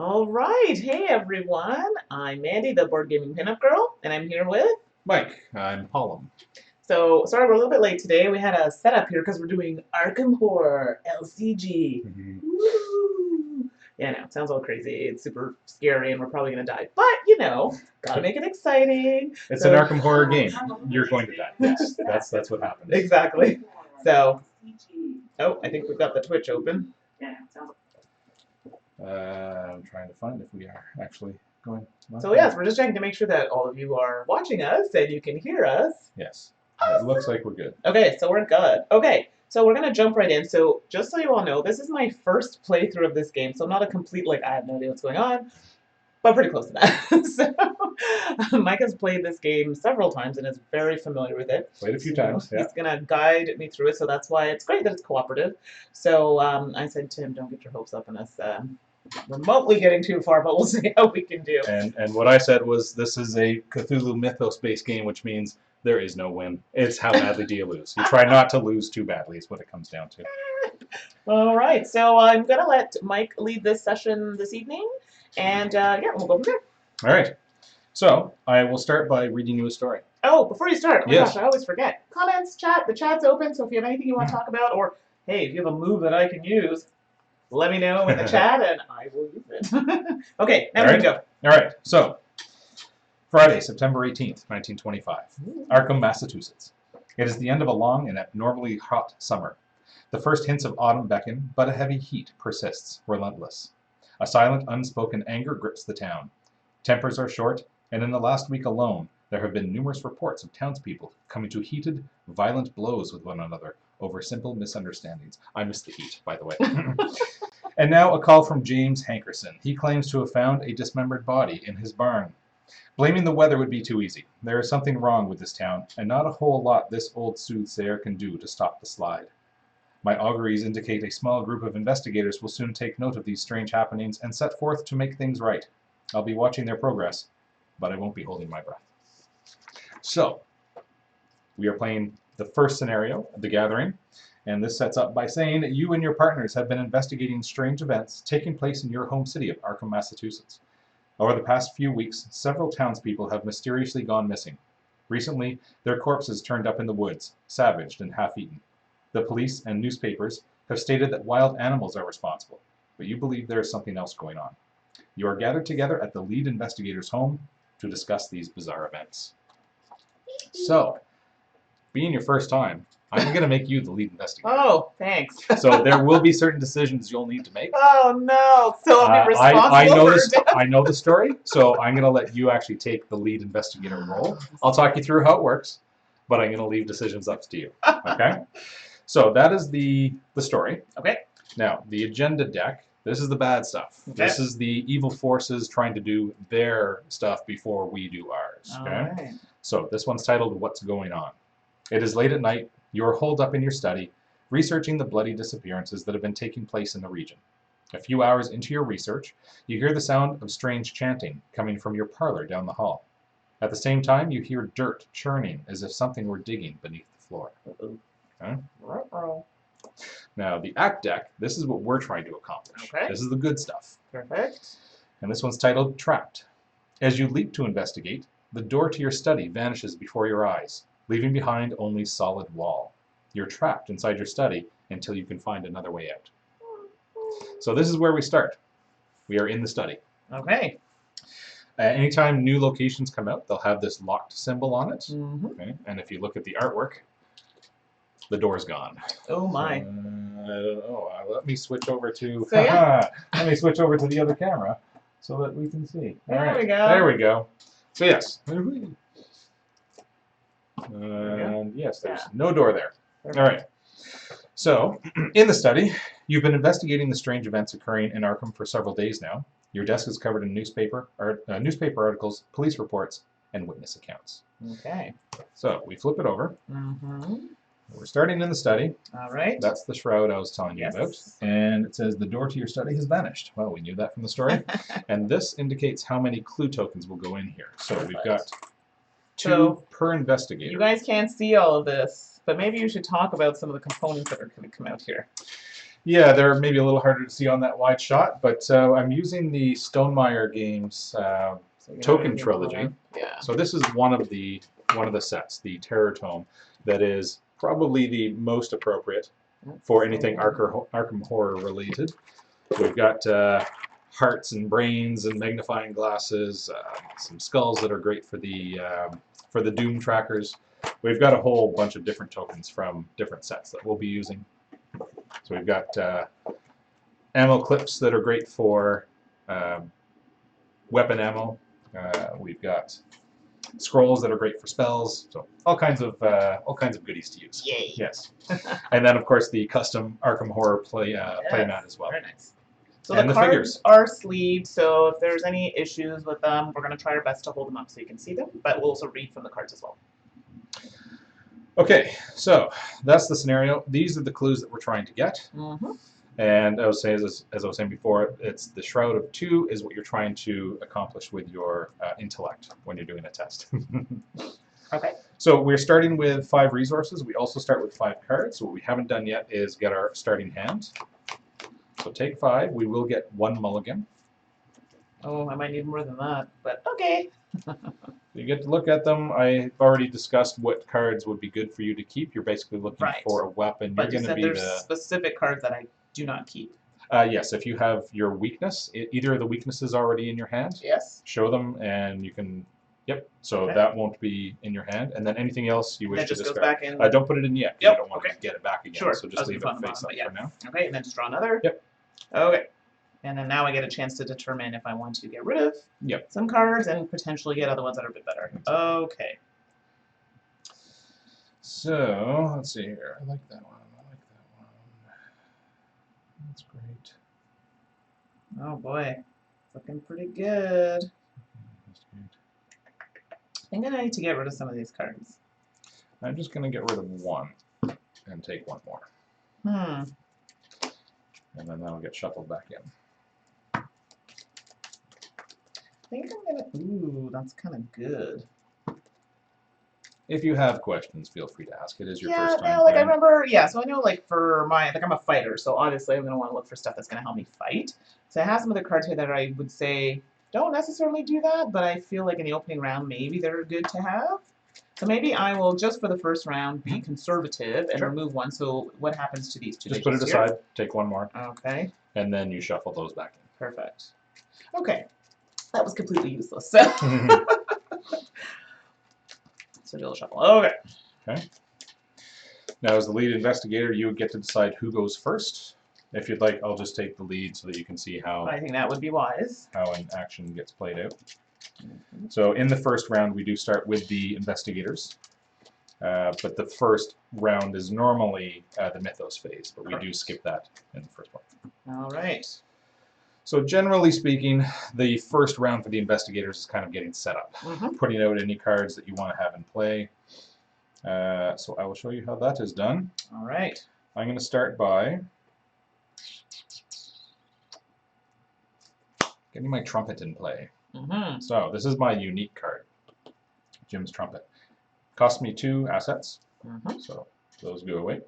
All right. Hey, everyone. I'm Mandy, the board gaming pinup girl, and I'm here with. Mike, I'm Pollum. So, sorry we're a little bit late today. We had a setup here because we're doing Arkham Horror LCG. Woo! Yeah, no, it sounds all crazy. It's super scary, and we're probably gonna die. But gotta make it exciting. It's an Arkham Horror game. You're going to die. Yes, that's what happens. Exactly. So, I think we've got the Twitch open. I'm trying to find if we are actually going. So yes, we're just checking to make sure that all of you are watching us and you can hear us. Yes. It looks like we're good. Okay, so we're good. Okay, so we're gonna jump right in. So just so you all know, this is my first playthrough of this game, so not a complete I have no idea what's going on, but pretty close to that. So Mike has played this game several times and is very familiar with it. Played a few times. Yeah. He's gonna guide me through it, so that's why it's great that it's cooperative. So I said to him, don't get your hopes up on us remotely getting too far, but we'll see how we can do. And what I said was this is a Cthulhu Mythos-based game, which means there is no win. It's how badly do you lose. You try not to lose too badly is what it comes down to. All right, so I'm going to let Mike lead this session this evening, and we'll go from there. All right. So I will start by reading you a story. Oh, before you start, oh my Yes. gosh, I always forget. Comments, chat, the chat's open, so if you have anything you want to talk about, or hey, if you have a move that I can use, let me know in the chat, and I will use it. Okay, now we can go. All right, so Friday, September 18th, 1925, Arkham, Massachusetts. It is the end of a long and abnormally hot summer. The first hints of autumn beckon, but a heavy heat persists, relentless. A silent, unspoken anger grips the town. Tempers are short, and in the last week alone, there have been numerous reports of townspeople coming to heated, violent blows with one another over simple misunderstandings. I missed the heat, by the way. And now a call from James Hankerson. He claims to have found a dismembered body in his barn. Blaming the weather would be too easy. There is something wrong with this town, and not a whole lot this old soothsayer can do to stop the slide. My auguries indicate a small group of investigators will soon take note of these strange happenings and set forth to make things right. I'll be watching their progress, but I won't be holding my breath. So, we are playing the first scenario of The Gathering, and this sets up by saying that you and your partners have been investigating strange events taking place in your home city of Arkham, Massachusetts. Over the past few weeks, several townspeople have mysteriously gone missing. Recently, their corpses turned up in the woods, savaged and half-eaten. The police and newspapers have stated that wild animals are responsible, but you believe there is something else going on. You are gathered together at the lead investigator's home to discuss these bizarre events. So, being your first time, I'm going to make you the lead investigator. Oh, thanks. So there will be certain decisions you'll need to make. Oh, no. So I'll be responsible I know the story, so I'm going to let you actually take the lead investigator role. I'll talk you through how it works, but I'm going to leave decisions up to you. Okay? So that is the story. Okay. Now, the agenda deck, this is the bad stuff. Okay. This is the evil forces trying to do their stuff before we do ours. Okay? All right. So this one's titled, What's Going On? It is late at night. You are holed up in your study, researching the bloody disappearances that have been taking place in the region. A few hours into your research, you hear the sound of strange chanting coming from your parlor down the hall. At the same time, you hear dirt churning as if something were digging beneath the floor. Okay? Now, the act deck, this is what we're trying to accomplish. Okay. This is the good stuff. Perfect. And this one's titled Trapped. As you leap to investigate, the door to your study vanishes before your eyes, leaving behind only solid wall. You're trapped inside your study until you can find another way out. So this is where we start. We are in the study. Okay. Anytime new locations come out, they'll have this locked symbol on it. Mm-hmm. Okay? And if you look at the artwork, the door's gone. Oh my. I don't know. Let me switch over to So, yeah. Let me switch over to the other camera so that we can see. All There right. we go. There we go. So yes. Yes, there's no door there. All right. So, in the study, you've been investigating the strange events occurring in Arkham for several days now. Your desk is covered in newspaper articles, police reports, and witness accounts. Okay. So, we flip it over. Mm-hmm. We're starting in the study. All right. That's the shroud I was telling you about. And it says the door to your study has vanished. Well, we knew that from the story. And this indicates how many clue tokens will go in here. So we've got 2 per investigator. You guys can't see all of this, but maybe you should talk about some of the components that are going to come out here. Yeah, they're maybe a little harder to see on that wide shot, but I'm using the Stonemaier Games So you Token have your Trilogy. plan. Yeah. So this is one of the sets, the Terror Tome, that is probably the most appropriate for anything Arkham Horror related. We've got hearts and brains and magnifying glasses, some skulls that are great for the Doom trackers. We've got a whole bunch of different tokens from different sets that we'll be using. So we've got ammo clips that are great for weapon ammo. We've got scrolls that are great for spells. So all kinds of goodies to use. Yay! Yes. And then of course the custom Arkham Horror play mat as well. Very nice. So And the the cards figures. are sleeved, so if there's any issues with them, we're going to try our best to hold them up so you can see them, but we'll also read from the cards as well. Okay, so that's the scenario. These are the clues that we're trying to get. Mm-hmm. And I was saying, as I was saying before, it's the Shroud of 2 is what you're trying to accomplish with your intellect when you're doing a test. Okay. So we're starting with 5 resources. We also start with 5 cards. So what we haven't done yet is get our starting hand. So take 5. We will get 1 mulligan. Oh, I might need more than that, but okay. You get to look at them. I've already discussed what cards would be good for you to keep. You're basically looking Right. for a weapon. But you You're said going to be there's specific cards that I do not keep. Yes, if you have your weakness, either of the weaknesses already in your hand, Yes. show them and you can, yep, so Okay. that won't be in your hand. And then anything else you wish That to just goes discard. back in. Don't put it in yet. Yep, You don't want okay. to get it back again. Sure. So just leave it face up for now. Okay, and then just draw another. Yep. Okay. And then now I get a chance to determine if I want to get rid of some cards and potentially get other ones that are a bit better. Okay. So, let's see here. I like that one. I like that one. That's great. Oh boy. Looking pretty good. That's great. I think I need to get rid of some of these cards. I'm just going to get rid of 1 and take 1 more. Hmm. And then that'll get shuffled back in. I think I'm gonna. Ooh, that's kind of good. If you have questions, feel free to ask. It is your first time. Yeah, like I playing. remember, so I know like for my, like I'm a fighter, so obviously I'm going to want to look for stuff that's going to help me fight. So I have some other cards here that I would say don't necessarily do that, but I feel like in the opening round, maybe they're good to have. So maybe I will, just for the first round, be conservative and remove 1. So what happens to these 2? Just put it aside, take 1 more. Okay. And then you shuffle those back in. Perfect. Okay. That was completely useless. So, so you'll shuffle. Okay. Okay. Now, as the lead investigator, you get to decide who goes first. If you'd like, I'll just take the lead so that you can see how I think that would be wise. How an action gets played out. So in the first round, we do start with the investigators. But the first round is normally the mythos phase, but we do skip that in the first one. All right. So generally speaking, the first round for the investigators is kind of getting set up, putting out any cards that you want to have in play. So I will show you how that is done. All right. I'm going to start by getting my trumpet in play. So this is my unique card, Jim's Trumpet. Cost me 2 assets, so those go away.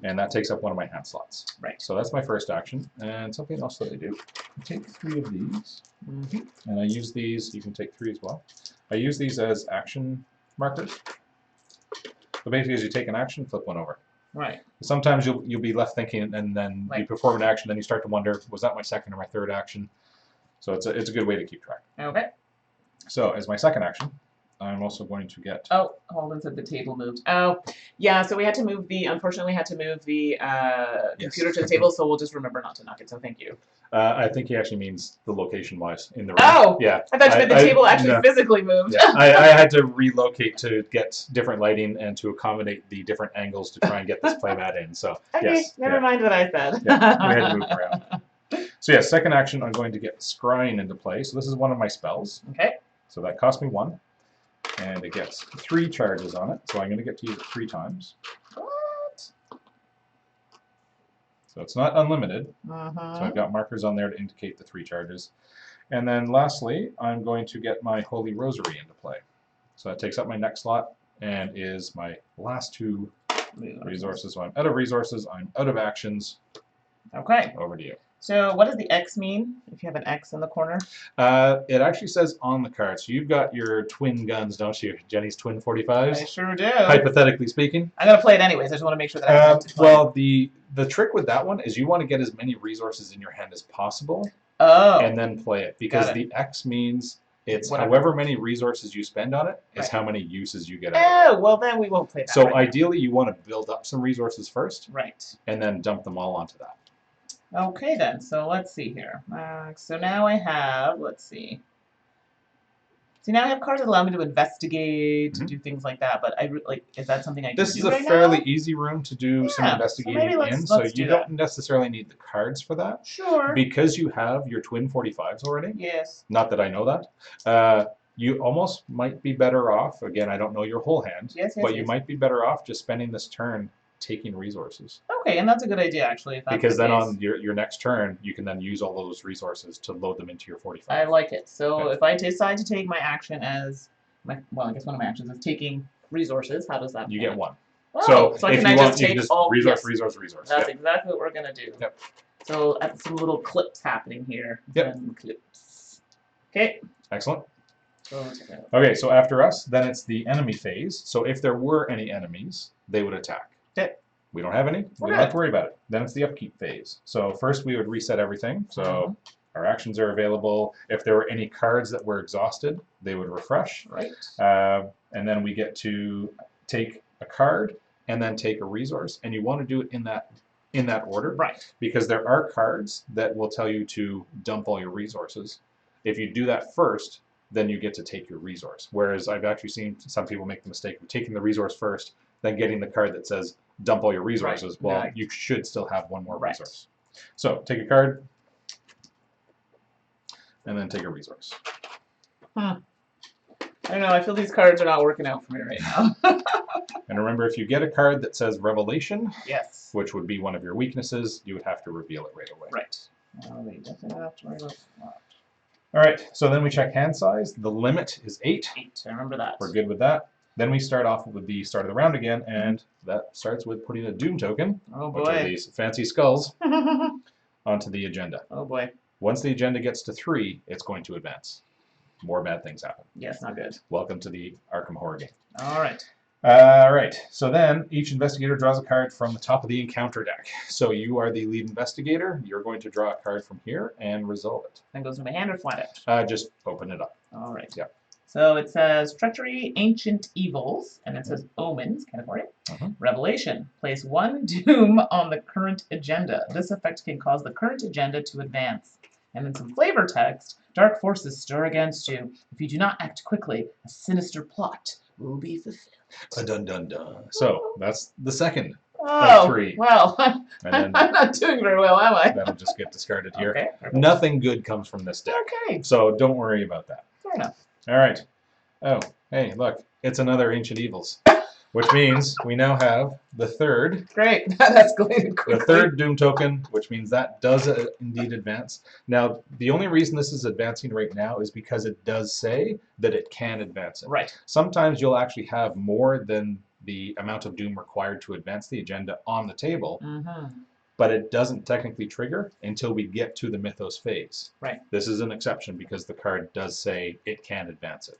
And that takes up one of my hand slots. Right. So that's my first action. And something else that I do, I take 3 of these, and I use these, you can take 3 as well. I use these as action markers. So basically as you take an action, flip one over. Right. Sometimes you'll be left thinking, and then you perform an action, then you start to wonder, was that my second or my third action? So it's a good way to keep track. Okay. So as my second action, I'm also going to get... Oh, Holden said the table moved. Oh, yeah, so we had to move the, unfortunately we had to move the computer to the table, so we'll just remember not to knock it, so thank you. I think he actually means the location-wise in the room. Oh! Yeah. I thought you meant the table actually physically moved. Yeah. I had to relocate to get different lighting and to accommodate the different angles to try and get this playmat in, so okay, yes. Never mind what I said. Yeah, we had to move around. So yeah, second action, I'm going to get Scrying into play. So this is one of my spells. Okay. So that cost me 1. And it gets 3 charges on it. So I'm going to get to use it 3 times. What? So it's not unlimited. So I've got markers on there to indicate the 3 charges. And then lastly, I'm going to get my Holy Rosary into play. So that takes up my next slot and is my last 2 Resources, so I'm out of resources. I'm out of actions. Okay. Over to you. So what does the X mean if you have an X in the corner? It actually says on the card. So you've got your twin guns, don't you? Jenny's twin 45s? I sure do. Hypothetically speaking. I'm going to play it anyways. I just want to make sure that I have to play. Well, the trick with that one is you want to get as many resources in your hand as possible. Oh. And then play it. Because the X means it's however many resources you spend on it is how many uses you get out of it. Oh, well then we won't play that. So ideally you want to build up some resources first. Right. And then dump them all onto that. Okay then, so let's see here. So now I have, let's see. See, now I have cards that allow me to investigate, to do things like that, but is that something I can do This is a fairly easy room to do some investigating in, so you don't necessarily need the cards for that. Sure. Because you have your twin 45s already. Yes. Not that I know that. You almost might be better off, again, I don't know your whole hand, but you might be better off just spending this turn taking resources. Okay, and that's a good idea actually. If that's because then on your next turn, you can then use all those resources to load them into your 45. I like it. So if I decide to take my action as, well, I guess one of my actions is taking resources, how does that You get one. Oh, so if you want, you can just all resource. That's exactly what we're going to do. Yep. So some little clips happening here. Yep. Clips. Okay. Excellent. Okay, so after us, then it's the enemy phase. So if there were any enemies, they would attack. Okay. We don't have any. We don't have to worry about it. Then it's the upkeep phase. So first we would reset everything. So our actions are available. If there were any cards that were exhausted, they would refresh. Right. And then we get to take a card and then take a resource. And you want to do it in that order. Right. Because there are cards that will tell you to dump all your resources. If you do that first, then you get to take your resource. Whereas I've actually seen some people make the mistake of taking the resource first, then getting the card that says dump all your resources. Right. Well, you should still have one more resource. So take a card, and then take a resource. I don't know, I feel these cards are not working out for me right now. And remember, if you get a card that says Revelation, yes, which would be one of your weaknesses, you would have to reveal it right away. Right. We definitely have to worry about that. All right, so then we check hand size. The limit is 8. 8, I remember that. We're good with that. Then we start off with the start of the round again, and that starts with putting a Doom token, which are these fancy skulls, onto the agenda. Oh boy. Once the agenda gets to 3, it's going to advance. More bad things happen. Yes, not good. Welcome to the Arkham Horror game. All right. All right, so then each investigator draws a card from the top of the encounter deck. So you are the lead investigator. You're going to draw a card from here and resolve it. Then goes in my hand or flat out? Just open it up. All right. Yeah. So it says Treachery, Ancient Evils, and it says Omens, category. Revelation. Place 1 Doom on the current agenda. This effect can cause the current agenda to advance. And then some flavor text. Dark forces stir against you. If you do not act quickly, a sinister plot will be fulfilled. Dun dun dun. So that's the second of 3. Well, and I'm not doing very well, am I? That'll just get discarded here. Okay. Nothing good comes from this deck. Okay. So don't worry about that. Fair enough. All right. Oh, hey, look. It's another Ancient Evils. Which means we now have the third. Great, that escalated quickly. The third Doom token, which means that does indeed advance. Now, the only reason this is advancing right now is because it does say that it can advance it. Right. Sometimes you'll actually have more than the amount of Doom required to advance the agenda on the table, but it doesn't technically trigger until we get to the Mythos phase. Right. This is an exception because the card does say it can advance it.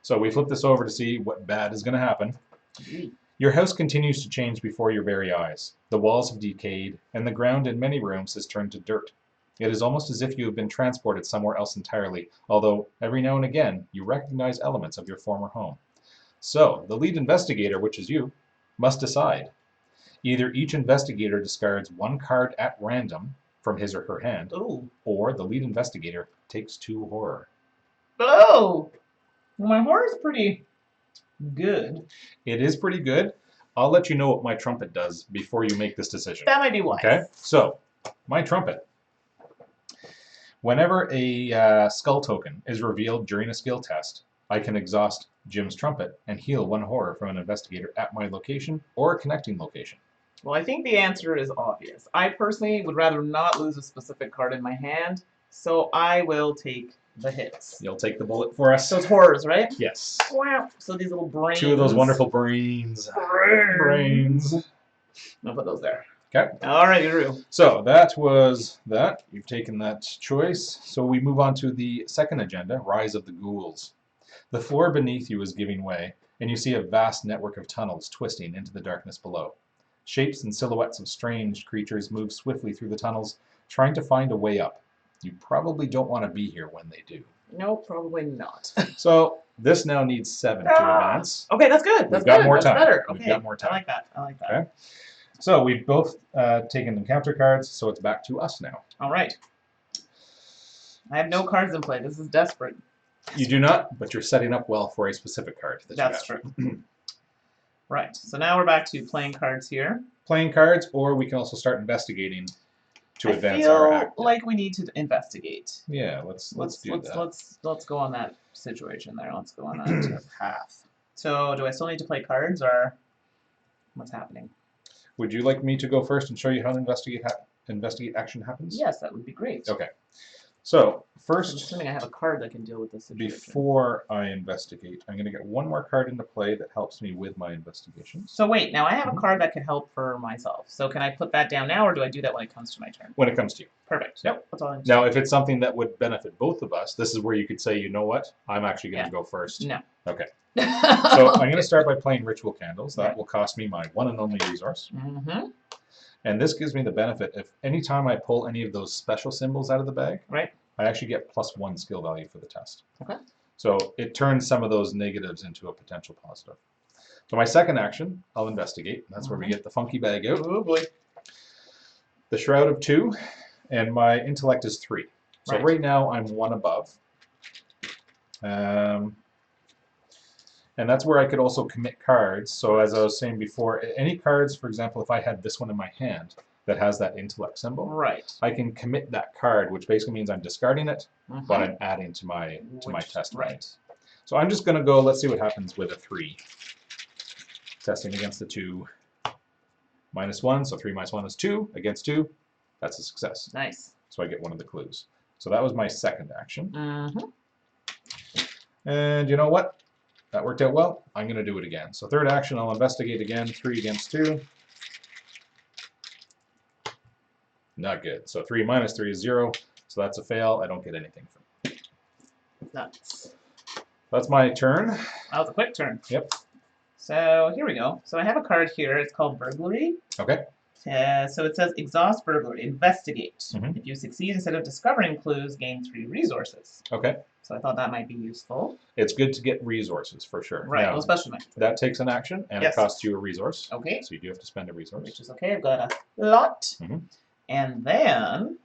So we flip this over to see what bad is going to happen. Your house continues to change before your very eyes. The walls have decayed, and the ground in many rooms has turned to dirt. It is almost as if you have been transported somewhere else entirely, although every now and again you recognize elements of your former home. So, the lead investigator, which is you, must decide. Either each investigator discards 1 card at random from his or her hand, or the lead investigator takes 2 horror. Oh! Well, my horror is pretty good. It is pretty good. I'll let you know what my trumpet does before you make this decision. That might be wise. Okay, so my trumpet. Whenever a skull token is revealed during a skill test, I can exhaust Jim's trumpet and heal 1 horror from an investigator at my location or a connecting location. Well, I think the answer is obvious. I personally would rather not lose a specific card in my hand, so I will take the hits. You'll take the bullet for us. So it's horrors, right? Yes. Wow. So these little brains. 2 of those wonderful brains. Brains. I'll put those there. Okay. All right, Roo. So that was that. You've taken that choice. So we move on to the second agenda, Rise of the Ghouls. The floor beneath you is giving way, and you see a vast network of tunnels twisting into the darkness below. Shapes and silhouettes of strange creatures move swiftly through the tunnels, trying to find a way up. You probably don't want to be here when they do. No, probably not. So this now needs 7 to advance. Okay, that's good. That's We've got good. more That's time. better. We've Okay. got more time. I like that. I like that. Okay. So we've both taken encounter cards, so it's back to us now. All right. I have no cards in play. This is desperate. You do not, but you're setting up well for a specific card. That's true. Right. So now we're back to playing cards here. Playing cards, or we can also start investigating to advance I our feel act. like we need to investigate. Yeah, let's do that. Let's go on that situation there. Let's go on that path. So do I still need to play cards, or what's happening? Would you like me to go first and show you how the investigate action happens? Yes, that would be great. Okay. So I'm first, assuming I have a card that can deal with this situation. before I investigate, I'm going to get one more card into play that helps me with my investigations. So wait, now I have a card that could help for myself. So can I put that down now, or do I do that when it comes to my turn? When it comes to you. Perfect. Yep. That's all I need. Now, if it's something that would benefit both of us, this is where you could say, you know what, I'm actually going to go first. No. Okay. So I'm going to start by playing Ritual Candles. That Right. will cost me my one and only resource. Mm-hmm. And this gives me the benefit if anytime I pull any of those special symbols out of the bag, Right. I actually get +1 skill value for the test. Okay. So it turns some of those negatives into a potential positive. So my second action, I'll investigate. That's where we get the funky bag out. Oh boy. The Shroud of 2, and my intellect is 3. So right now I'm 1 above. And that's where I could also commit cards. So as I was saying before, any cards, for example, if I had this one in my hand that has that intellect symbol, Right. I can commit that card, which basically means I'm discarding it, Mhm. but I'm adding to my test. Right. So I'm just going to go, let's see what happens with a 3. Testing against the 2. -1, so 3 minus 1 is 2. Against 2, that's a success. Nice. So I get one of the clues. So that was my second action. Mm-hmm. And you know what? That worked out well. I'm going to do it again. So third action, I'll investigate again. 3 against 2. Not good. So 3 minus 3 is 0. So that's a fail. I don't get anything from it. Nuts. That's my turn. That was a quick turn. Yep. So here we go. So I have a card here. It's called Burglary. Okay. So it says exhaust burglary, investigate. Mhm. If you succeed, instead of discovering clues, gain 3 resources. Okay. So I thought that might be useful. It's good to get resources for sure. Right, Now, well, especially my that takes an action, and Yes. it costs you a resource. Okay, So you do have to spend a resource. which is okay. I've got a lot. Mhm. And then,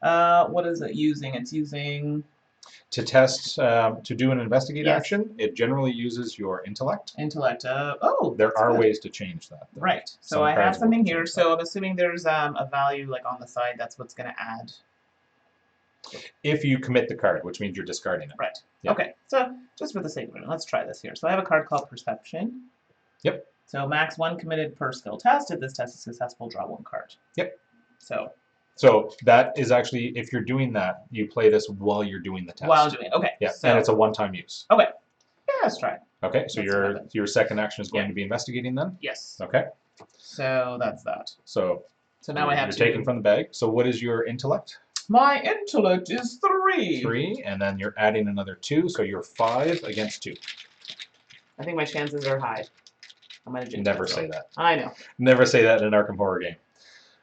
what is it using? It's using To test, to do an investigate Yes. action, it generally uses your intellect. intellect. There That's are good. ways to change that, though. Right. So Some I have cards something won't here. change So I'm assuming there's a value like on the side. That's what's going to add. If you commit the card, which means you're discarding it. Right. Yep. Okay. So just for the sake of it, let's try this here. So I have a card called Perception. Yep. So max 1 committed per skill test. If this test is successful, draw 1 card. Yep. So that is actually, if you're doing that, you play this while you're doing the test. while doing it, okay. Yeah, So, and it's a one-time use. yeah, let's try it. Okay, so Let's see what happens. your second action is going Yeah. to be investigating then? Yes. Okay, So that's that. so So now I have you're to. taking from the bag. So what is your intellect? My intellect is 3. 3, and then you're adding another 2, so you're 5 against 2. I think my chances are high. I'm gonna jinx Never myself. say that. I know. Never say that in an Arkham Horror game.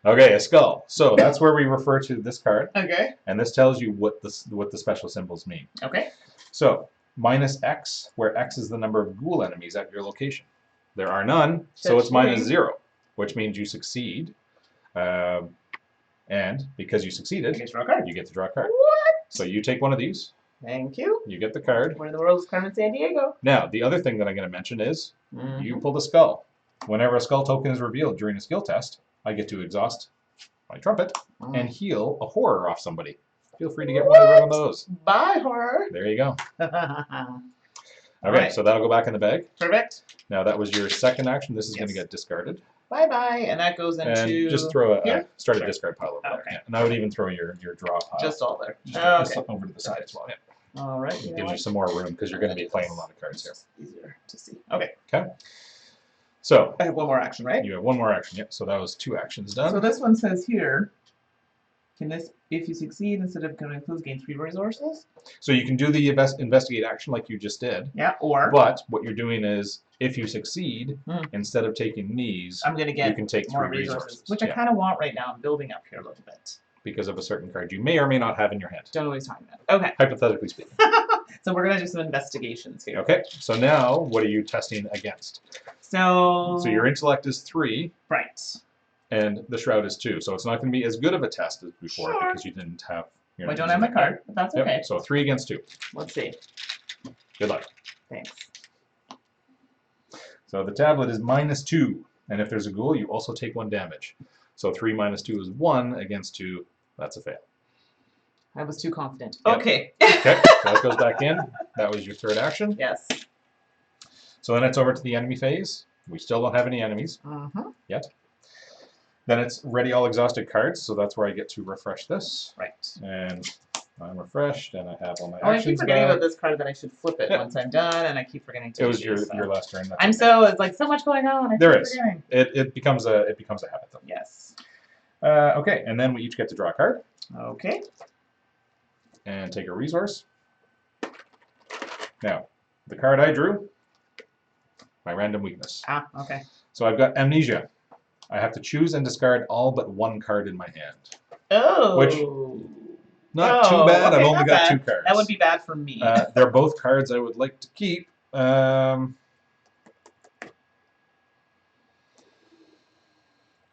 Okay, a skull. So that's where we refer to this card, Okay. and this tells you what the special symbols mean. Okay. So minus X, where X is the number of ghoul enemies at your location. There are none, so it's minus 0, which means you succeed. And because you I succeeded, get to draw a card. you get to draw a card. What? So you take one of these, Thank you. you get the card. Where in the world is Carmen Sandiego? Now, the other thing that I'm going to mention is Mhm. you pull the skull. Whenever a skull token is revealed during a skill test, I get to exhaust my trumpet and heal a horror off somebody. Feel free to get one of those. Bye, horror. There you go. Okay, Alright. so that'll go back in the bag. Perfect. Now that was your second action. This is going to Yes. get discarded. Bye-bye. And that goes into... And just throw a Sure. discard pile over there. Okay. Yeah. And I would even throw your draw pile. Just all there. Just Okay. over to the side as well. Yeah. All right. It gives you some more room because you're going to be playing a lot of cards here. Easier to see. Okay. Okay. So I have one more action, right? you have one more action. Yep. So that was 2 actions done. So this one says here, can this, if you succeed, instead of going to clues, gain 3 resources? So you can do the investigate action like you just did. Yeah, or... But what you're doing is, if you succeed, instead of taking these, I'm going to get you can take more 3 resources. Which I kind of want right now. I'm building up here a little bit. Because of a certain card you may or may not have in your hand. Don't know what he's talking about. Okay. Hypothetically speaking. So we're going to do some investigations here. Okay. So now, what are you testing against? So your intellect is 3. Right. And the shroud is 2. So it's not going to be as good of a test as before Sure. because you didn't have... I don't have my card, but that's okay. So 3 against 2. Let's see. Good luck. Thanks. So the tablet is -2. And if there's a ghoul, you also take 1 damage. So 3 minus 2 is 1 against 2. That's a fail. I was too confident. Yep. Okay. Okay, so that goes back in. That was your 3rd action. Yes. So then it's over to the enemy phase. We still don't have any enemies yet. Then it's ready all exhausted cards, so that's where I get to refresh this. Right. And I'm refreshed, and I have all my I actions keep forgetting back. about this card that I should flip it once I'm done, and I keep forgetting to It was do your these, so. your last turn. That's I'm okay. it's like so much going on. I There keep is. forgetting. It becomes a habit though. Yes. Okay, and then we each get to draw a card Okay. and take a resource. Now, the card I drew, my random weakness. Ah, okay. So I've got amnesia. I have to choose and discard all but 1 card in my hand. Oh. Which, not too bad. Okay, I've only not got bad. 2 cards. That would be bad for me. They're both cards I would like to keep.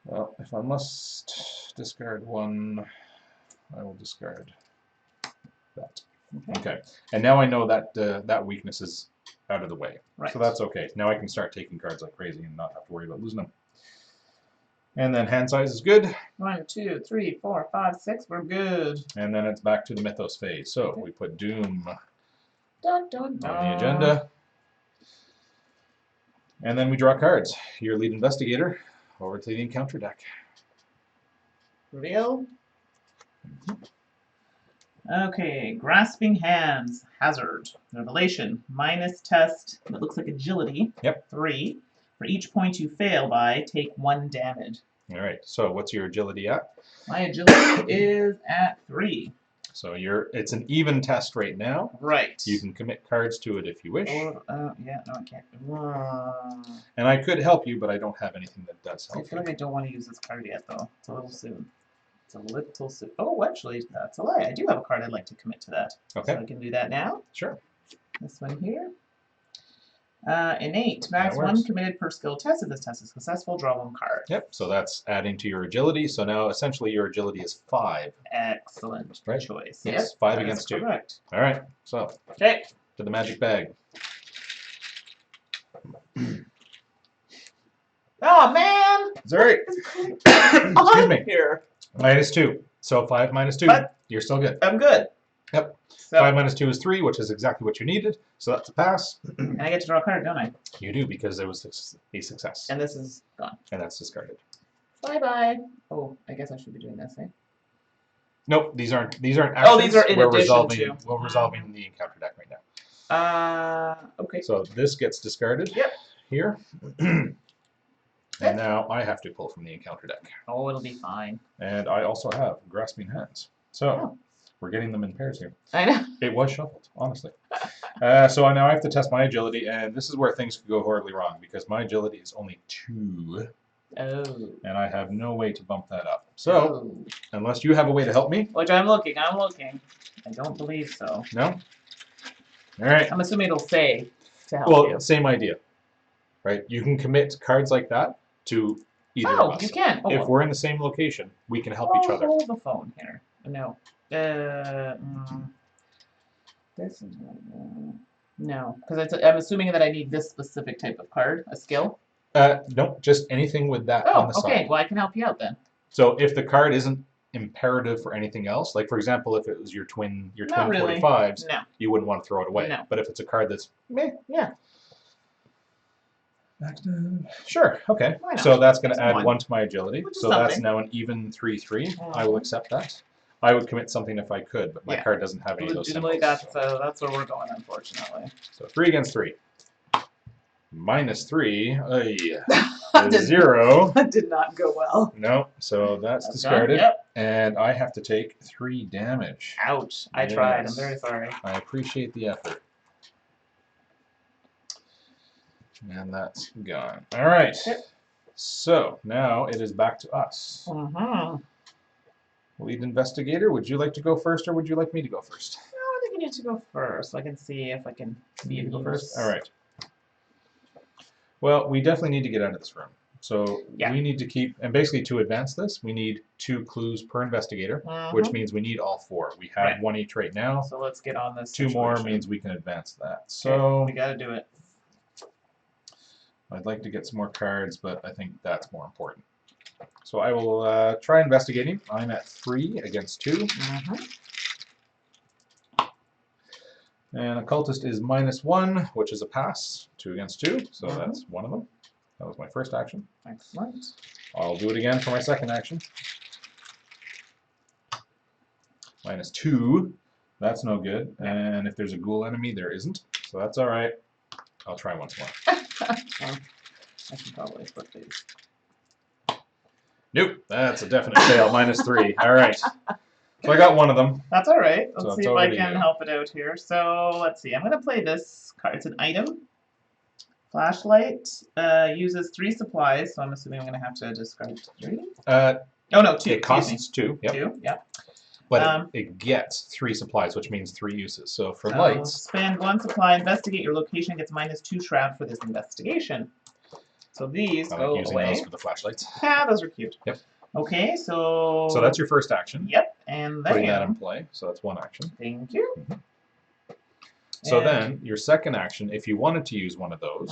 Well, if I must discard 1, I will discard that. Okay. And now I know that that weakness is out of the way. Right. So that's okay. Now I can start taking cards like crazy and not have to worry about losing them. And then hand size is good. 1, 2, 3, 4, 5, 6. We're good. And then it's back to the Mythos phase. So we put Doom Dun, dun, dun. on the agenda. And then we draw cards. Your lead investigator over to the encounter deck. Reveal. Okay, grasping hands, hazard, revelation, minus test, that looks like agility, Yep. 3. For each point you fail by, take 1 damage. All right. So what's your agility at? My agility is at 3. So it's an even test right now. Right. You can commit cards to it if you wish. Or, yeah, no, I can't. And I could help you, but I don't have anything that does I help feel you. like I don't want to use this card yet, though. It's a little soon. It's a little soon. Oh, actually, that's a lie. I do have a card I'd like to commit to that. Okay. So I can do that now. Sure. This one here. Innate. Max That 1 works. committed per skill test. If this test is successful, draw 1 card. Yep. So that's adding to your agility. So now essentially your agility is 5. Excellent Right. choice. Yes, Yep, 5 that is against 2. correct. All right. So Okay. to the magic bag. Oh, man! It's all right. Excuse me. Here. -2. So 5 minus 2. But- You're still good. I'm good. Yep. So, 5 minus 2 is 3, which is exactly what you needed. So that's a pass. and I get to draw a card, don't I? You do because it was a success. And this is gone. And that's discarded. Bye-bye. Oh, I guess I should be doing this, eh? Nope, these aren't actions. Oh, these are in we're addition resolving, to. We're resolving the encounter deck right now. Okay. So this gets discarded. Yep. Here. And now I have to pull from the encounter deck. Oh, it'll be fine. And I also have grasping hands. So Oh. we're getting them in pairs here. I know. It was shuffled, honestly. So now I have to test my agility, and this is where things could go horribly wrong because my agility is only 2, Oh. and I have no way to bump that up. So unless you have a way to help me, Which I'm looking. I don't believe so. no. All right. I'm assuming it'll say to help Well, you. same idea, right? You can commit cards like that to either of Oh, us. you can. Oh, If we're in the same location, we can help each other. Hold the phone here. No. This is no, because I'm assuming that I need this specific type of card, a skill. Nope, just anything with that Oh, on the okay. side. Well, I can help you out then. So if the card isn't imperative for anything else, like for example, if it was your twin Not really. 45s, No. you wouldn't want to throw it away. No. But if it's a card that's meh, Yeah. Sure, okay. Why not? So that's going It's to add one. 1 to my agility. Which is So that's something. now an even 3-3. I will accept that. I would commit something if I could, but my card doesn't have any of those symbols. Legitimately, that's where we're going, unfortunately. So 3 against 3. -3. 0. That did not go well. No, so that's discarded. Yep. And I have to take 3 damage. Ouch. I tried. I'm very sorry. I appreciate the effort. And that's gone. All right. So now it is back to us. Lead investigator, would you like to go first or would you like me to go first? No, I think you need to go first so I can see if I can be able to go first. All right. Well, we definitely need to get out of this room. So we need to keep, and basically to advance this, we need 2 clues per investigator, which means we need all 4. We have 1 each right now. So let's get on this. 2 more means we can advance that. So we got to do it. I'd like to get some more cards, but I think that's more important. So I will try investigating. I'm at 3 against 2. And occultist is -1, which is a pass. 2 against 2, so that's one of them. That was my first action. Excellent. I'll do it again for my second action. -2. That's no good. And if there's a ghoul enemy, there isn't. So that's all right. I'll try once more. I can probably flip these. Nope, that's a definite fail. -3. All right. So I got one of them. That's all right. Let's So see if I can help it out here. So let's see. I'm going to play this card. It's an item. Flashlight uses 3 supplies, so I'm assuming I'm going to have to discard 3. Oh no, 2. It costs 2. Yep. 2. Yep. But it gets 3 supplies, which means 3 uses. So for lights, spend 1 supply. Investigate your location. Gets -2 shroud for this investigation. So these I go like using away. those for the flashlights. Yeah, those are cute. Yep. Okay, so. So that's your first action. Yep, and then. Putting that in play. So that's 1 action. Thank you. So then, your second action, if you wanted to use one of those,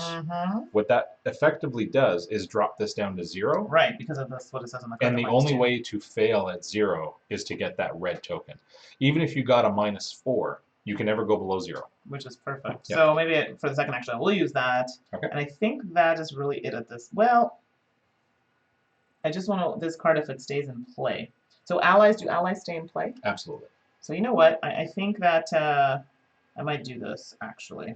what that effectively does is drop this down to 0. Right, because of this, what it says on the card. And the only way to fail at 0 is to get that red token. Even if you got a -4, you can never go below 0. Which is perfect. Yep. So maybe for the second action, I will use that. Okay. And I think that is really it at this. Well, I just want to this card if it stays in play. So allies, do allies stay in play? Absolutely. So you know what? I think that I might do this actually.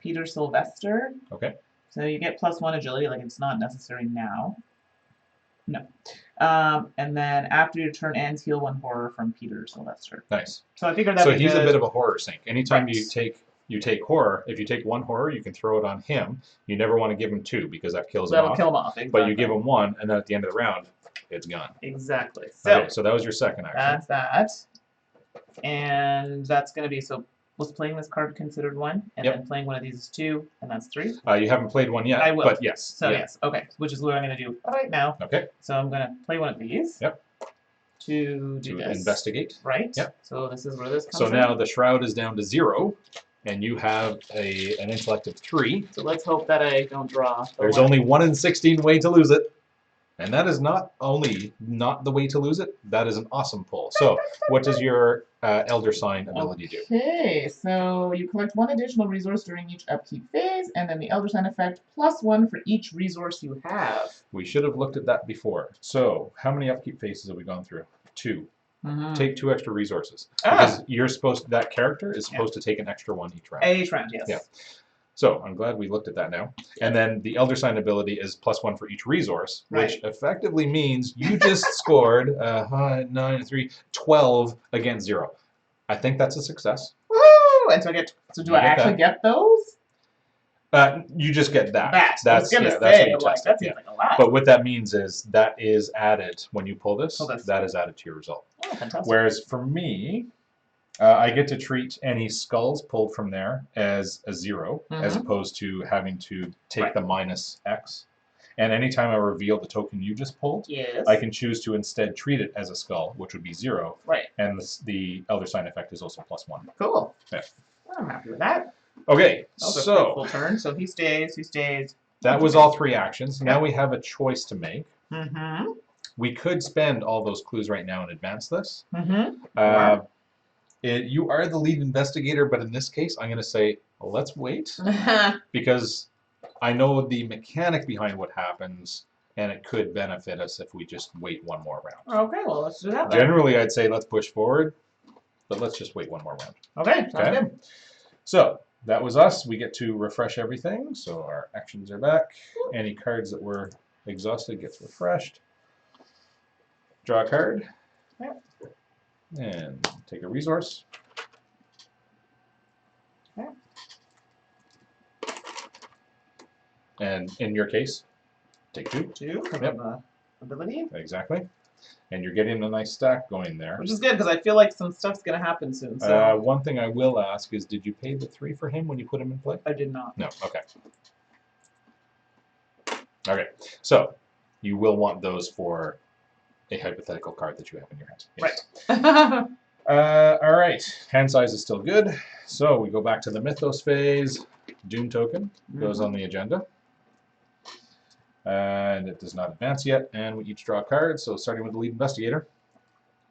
Peter Sylvester. Okay. So you get +1 agility, like it's not necessary now. No. And then after your turn ends, heal 1 horror from Peter Sylvester. Nice. So I figured that. So he's a bit of a horror sink. Anytime Right. you take horror, if you take 1 horror, you can throw it on him. You never want to give him 2 because that kills him off. That'll kill him off. Exactly. But you give him 1, and then at the end of the round, it's gone. Exactly. So, Okay, so that was your second action. that's that. And that's going to be, so was playing this card considered 1? And then playing one of these is 2, and that's 3? You haven't played one yet, I will. but yes. So yes, okay, which is what I'm going to do right now. Okay. So I'm going to play one of these. Yep. To do this. Investigate. Right. Yep. So this is where this comes So in. now the shroud is down to 0, and you have an intellect of 3. So let's hope that I don't draw. There's only 1 in 16 way to lose it. And that is not only not the way to lose it, that is an awesome pull. So what does your Elder Sign ability do? Okay, so you collect 1 additional resource during each upkeep phase, and then the Elder Sign effect +1 for each resource you have. We should have looked at that before. So how many upkeep phases have we gone through? 2. Take 2 extra resources. Because you're supposed that character is supposed to take an extra 1 each round. Each round, yes. Yeah. So I'm glad we looked at that now. And then the Elder Sign ability is +1 for each resource, which effectively means you just scored 9, 3, 12 against 0. I think that's a success. Woo! And so do I actually get those? You just get that. That's what you tested. that seems like a lot. But what that means is that is added when you pull this. That is added to your result. Oh, fantastic. Whereas for me, I get to treat any skulls pulled from there as a 0, as opposed to having to take the -X. And anytime I reveal the token you just pulled, I can choose to instead treat it as a skull, which would be 0. Right. And the Elder Sign effect is also +1. Cool. Yeah. I'm happy with that. Okay, so full turn. So he stays. That was all 3 actions. Now we have a choice to make. Mm-hmm. We could spend all those clues right now and advance this. Mm-hmm. You are the lead investigator, but in this case, I'm going to say, let's wait. Because I know the mechanic behind what happens, and it could benefit us if we just wait one more round. Okay, well, let's do that then. Generally, I'd say let's push forward, but let's just wait one more round. Okay, sounds good. So that was us. We get to refresh everything. So our actions are back. Any cards that were exhausted gets refreshed. Draw a card. Yep. And take a resource. Yep. And in your case, take 2. 2 for Yep. the ability. Exactly. And you're getting a nice stack going there. Which is good, because I feel like some stuff's going to happen soon. So One thing I will ask is, did you pay the 3 for him when you put him in play? I did not. No. Okay. Okay. So you will want those for a hypothetical card that you have in your hand. Yes. Right. All right. Hand size is still good. So we go back to the Mythos phase. Doom token goes on the agenda. And it does not advance yet. And we each draw a card. So starting with the lead investigator.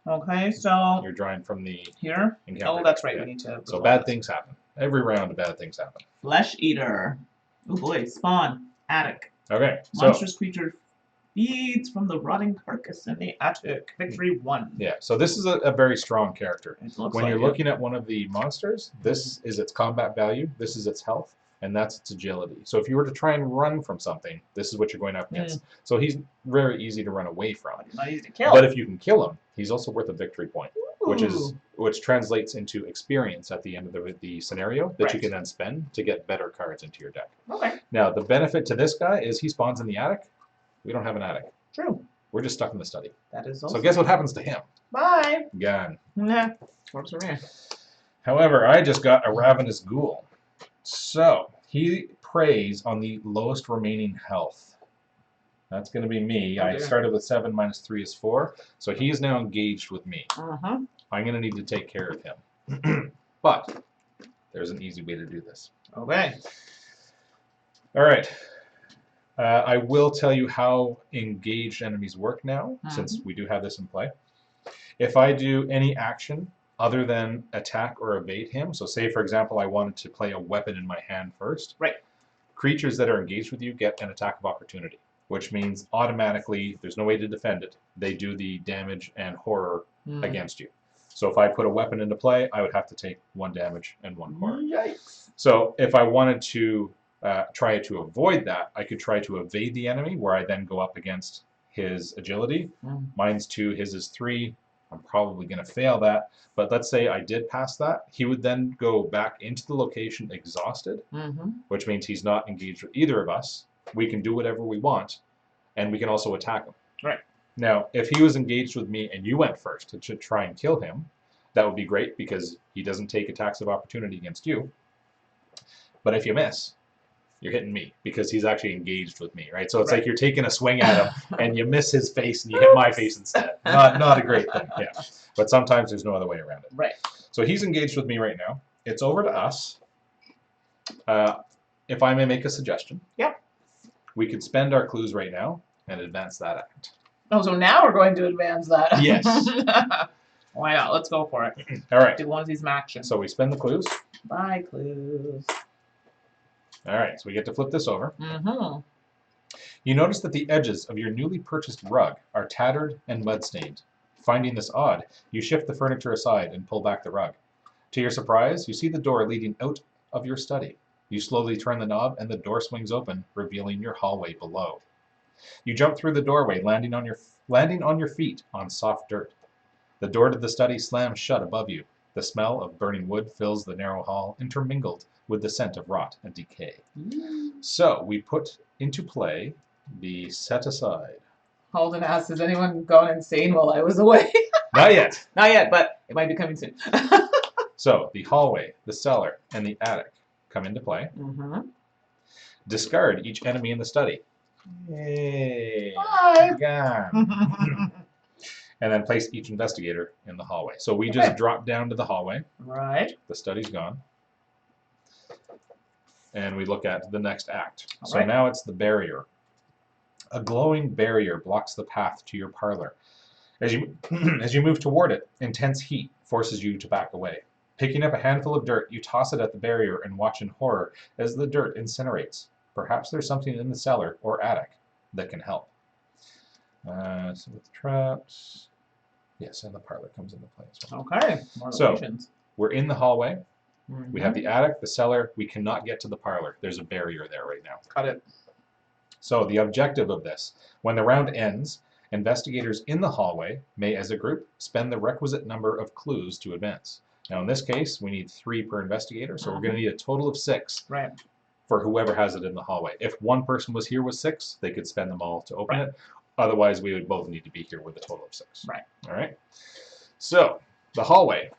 Okay, so You're drawing from the here. encounter. Oh, that's right. Yeah. We need to. So bad things happen. Every round, bad things happen. Flesh eater. Oh boy, spawn. Attic. Okay. So Monstrous creature feeds from the rotting carcass in the attic. Victory 1. yeah. So this is a very strong character. It looks When like you're it. looking at one of the monsters, this is its combat value, this is its health, and that's its agility. So if you were to try and run from something, this is what you're going up against. So he's very easy to run away from. He's not easy to kill. But if you can kill him, he's also worth a victory point, Ooh. which translates into experience at the end of the scenario that you Right. can then spend to get better cards into your deck. Okay, Now, the benefit to this guy is he spawns in the attic. We don't have an attic. true. We're just stuck in the study. That is also. So guess what happens to him? Bye. Gone. Nah, works for me. However, I just got a ravenous ghoul. So he preys on the lowest remaining health. That's going to be me. Oh, I dear. started with 7 minus 3 is 4. So he is now engaged with me. Uh-huh. I'm going to need to take care of him. But there's an easy way to do this. Okay. All right. I will tell you how engaged enemies work now, since we do have this in play. If I do any action other than attack or evade him, so say, for example, I wanted to play a weapon in my hand first, Right. creatures that are engaged with you get an attack of opportunity, which means automatically, there's no way to defend it, they do the damage and horror against you. So if I put a weapon into play, I would have to take 1 damage and 1 horror. Yikes. So if I wanted to try to avoid that, I could try to evade the enemy, where I then go up against his agility. Mine's 2, his is 3. I'm probably going to fail that. But let's say I did pass that. He would then go back into the location exhausted, which means he's not engaged with either of us. We can do whatever we want, and we can also attack him. Right. Now, if he was engaged with me and you went first to try and kill him, that would be great because he doesn't take attacks of opportunity against you. But if you miss, you're hitting me because he's actually engaged with me, right? So it's like you're taking a swing at him and you miss his face and you hit my face instead. Not a great thing, yeah. But sometimes there's no other way around it. Right. So he's engaged with me right now. It's over to us. If I may make a suggestion. Yep. We could spend our clues right now and advance that act. Oh, so now we're going to advance that. Yes. Why not? Let's go for it. All right. Do one of these actions. So we spend the clues. Bye, clues. All right. So we get to flip this over. You notice that the edges of your newly purchased rug are tattered and mud-stained. Finding this odd, you shift the furniture aside and pull back the rug. To your surprise, you see the door leading out of your study. You slowly turn the knob and the door swings open, revealing your hallway below. You jump through the doorway, landing on your feet on soft dirt. The door to the study slams shut above you. The smell of burning wood fills the narrow hall, intermingled with the scent of rot and decay. So we put into play the set aside. Holden asked, has anyone gone insane while I was away? Not yet. Not yet, but it might be coming soon. So the hallway, the cellar, and the attic come into play. Discard each enemy in the study. Yay. Bye. Gone. And then place each investigator in the hallway. So we just drop down to the hallway. Right. The study's gone. And we look at the next act. All so right. now it's the barrier. A glowing barrier blocks the path to your parlor. As you move toward it, intense heat forces you to back away. Picking up a handful of dirt, you toss it at the barrier and watch in horror as the dirt incinerates. Perhaps there's something in the cellar or attic that can help. So with the traps, yes, and the parlor comes into play as well. Okay, more So, locations. We're in the hallway. Mhm. We have the attic, the cellar. We cannot get to the parlor. There's a barrier there right now. Got it. So the objective of this, when the round ends, investigators in the hallway may, as a group, spend the requisite number of clues to advance. Now, in this case, we need 3 per investigator, so we're going to need a total of 6 Right. for whoever has it in the hallway. If one person was here with 6, they could spend them all to open it. Otherwise, we would both need to be here with a total of 6. Right. All right. So the hallway.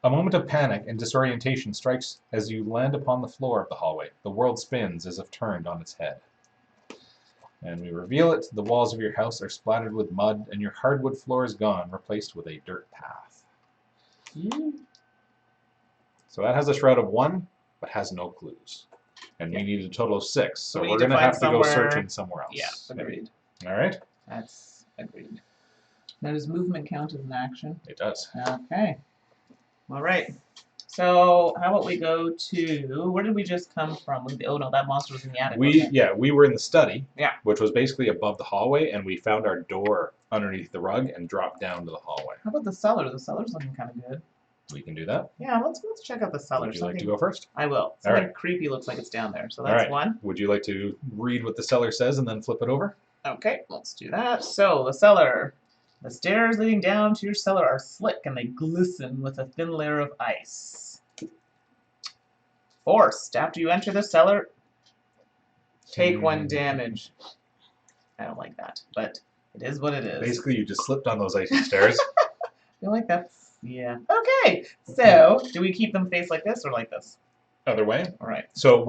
A moment of panic and disorientation strikes as you land upon the floor of the hallway. The world spins as if turned on its head. And we reveal it. The walls of your house are splattered with mud, and your hardwood floor is gone, replaced with a dirt path. So that has a shroud of 1, but has no clues. And we need a total of 6, so we're going to have to go searching somewhere else. Yeah, agreed. All right? That's agreed. Now, does movement count as an action? It does. Okay. All right. So how about we go to, where did we just come from? Oh no, that monster was in the attic. We were in the study, Yeah. which was basically above the hallway, and we found our door underneath the rug and dropped down to the hallway. How about the cellar? The cellar's looking kind of good. We can do that. Yeah, let's check out the cellar. Would you like to go first? I will. Something creepy looks like it's down there, so that's one. Would you like to read what the cellar says and then flip it over? Okay, let's do that. So, the cellar. The stairs leading down to your cellar are slick and they glisten with a thin layer of ice. Forced. After you enter the cellar, take 1 damage. I don't like that, but it is what it is. Basically, you just slipped on those icy stairs. I feel like that's, yeah. Okay, so do we keep them faced like this or like this? Other way. All right. So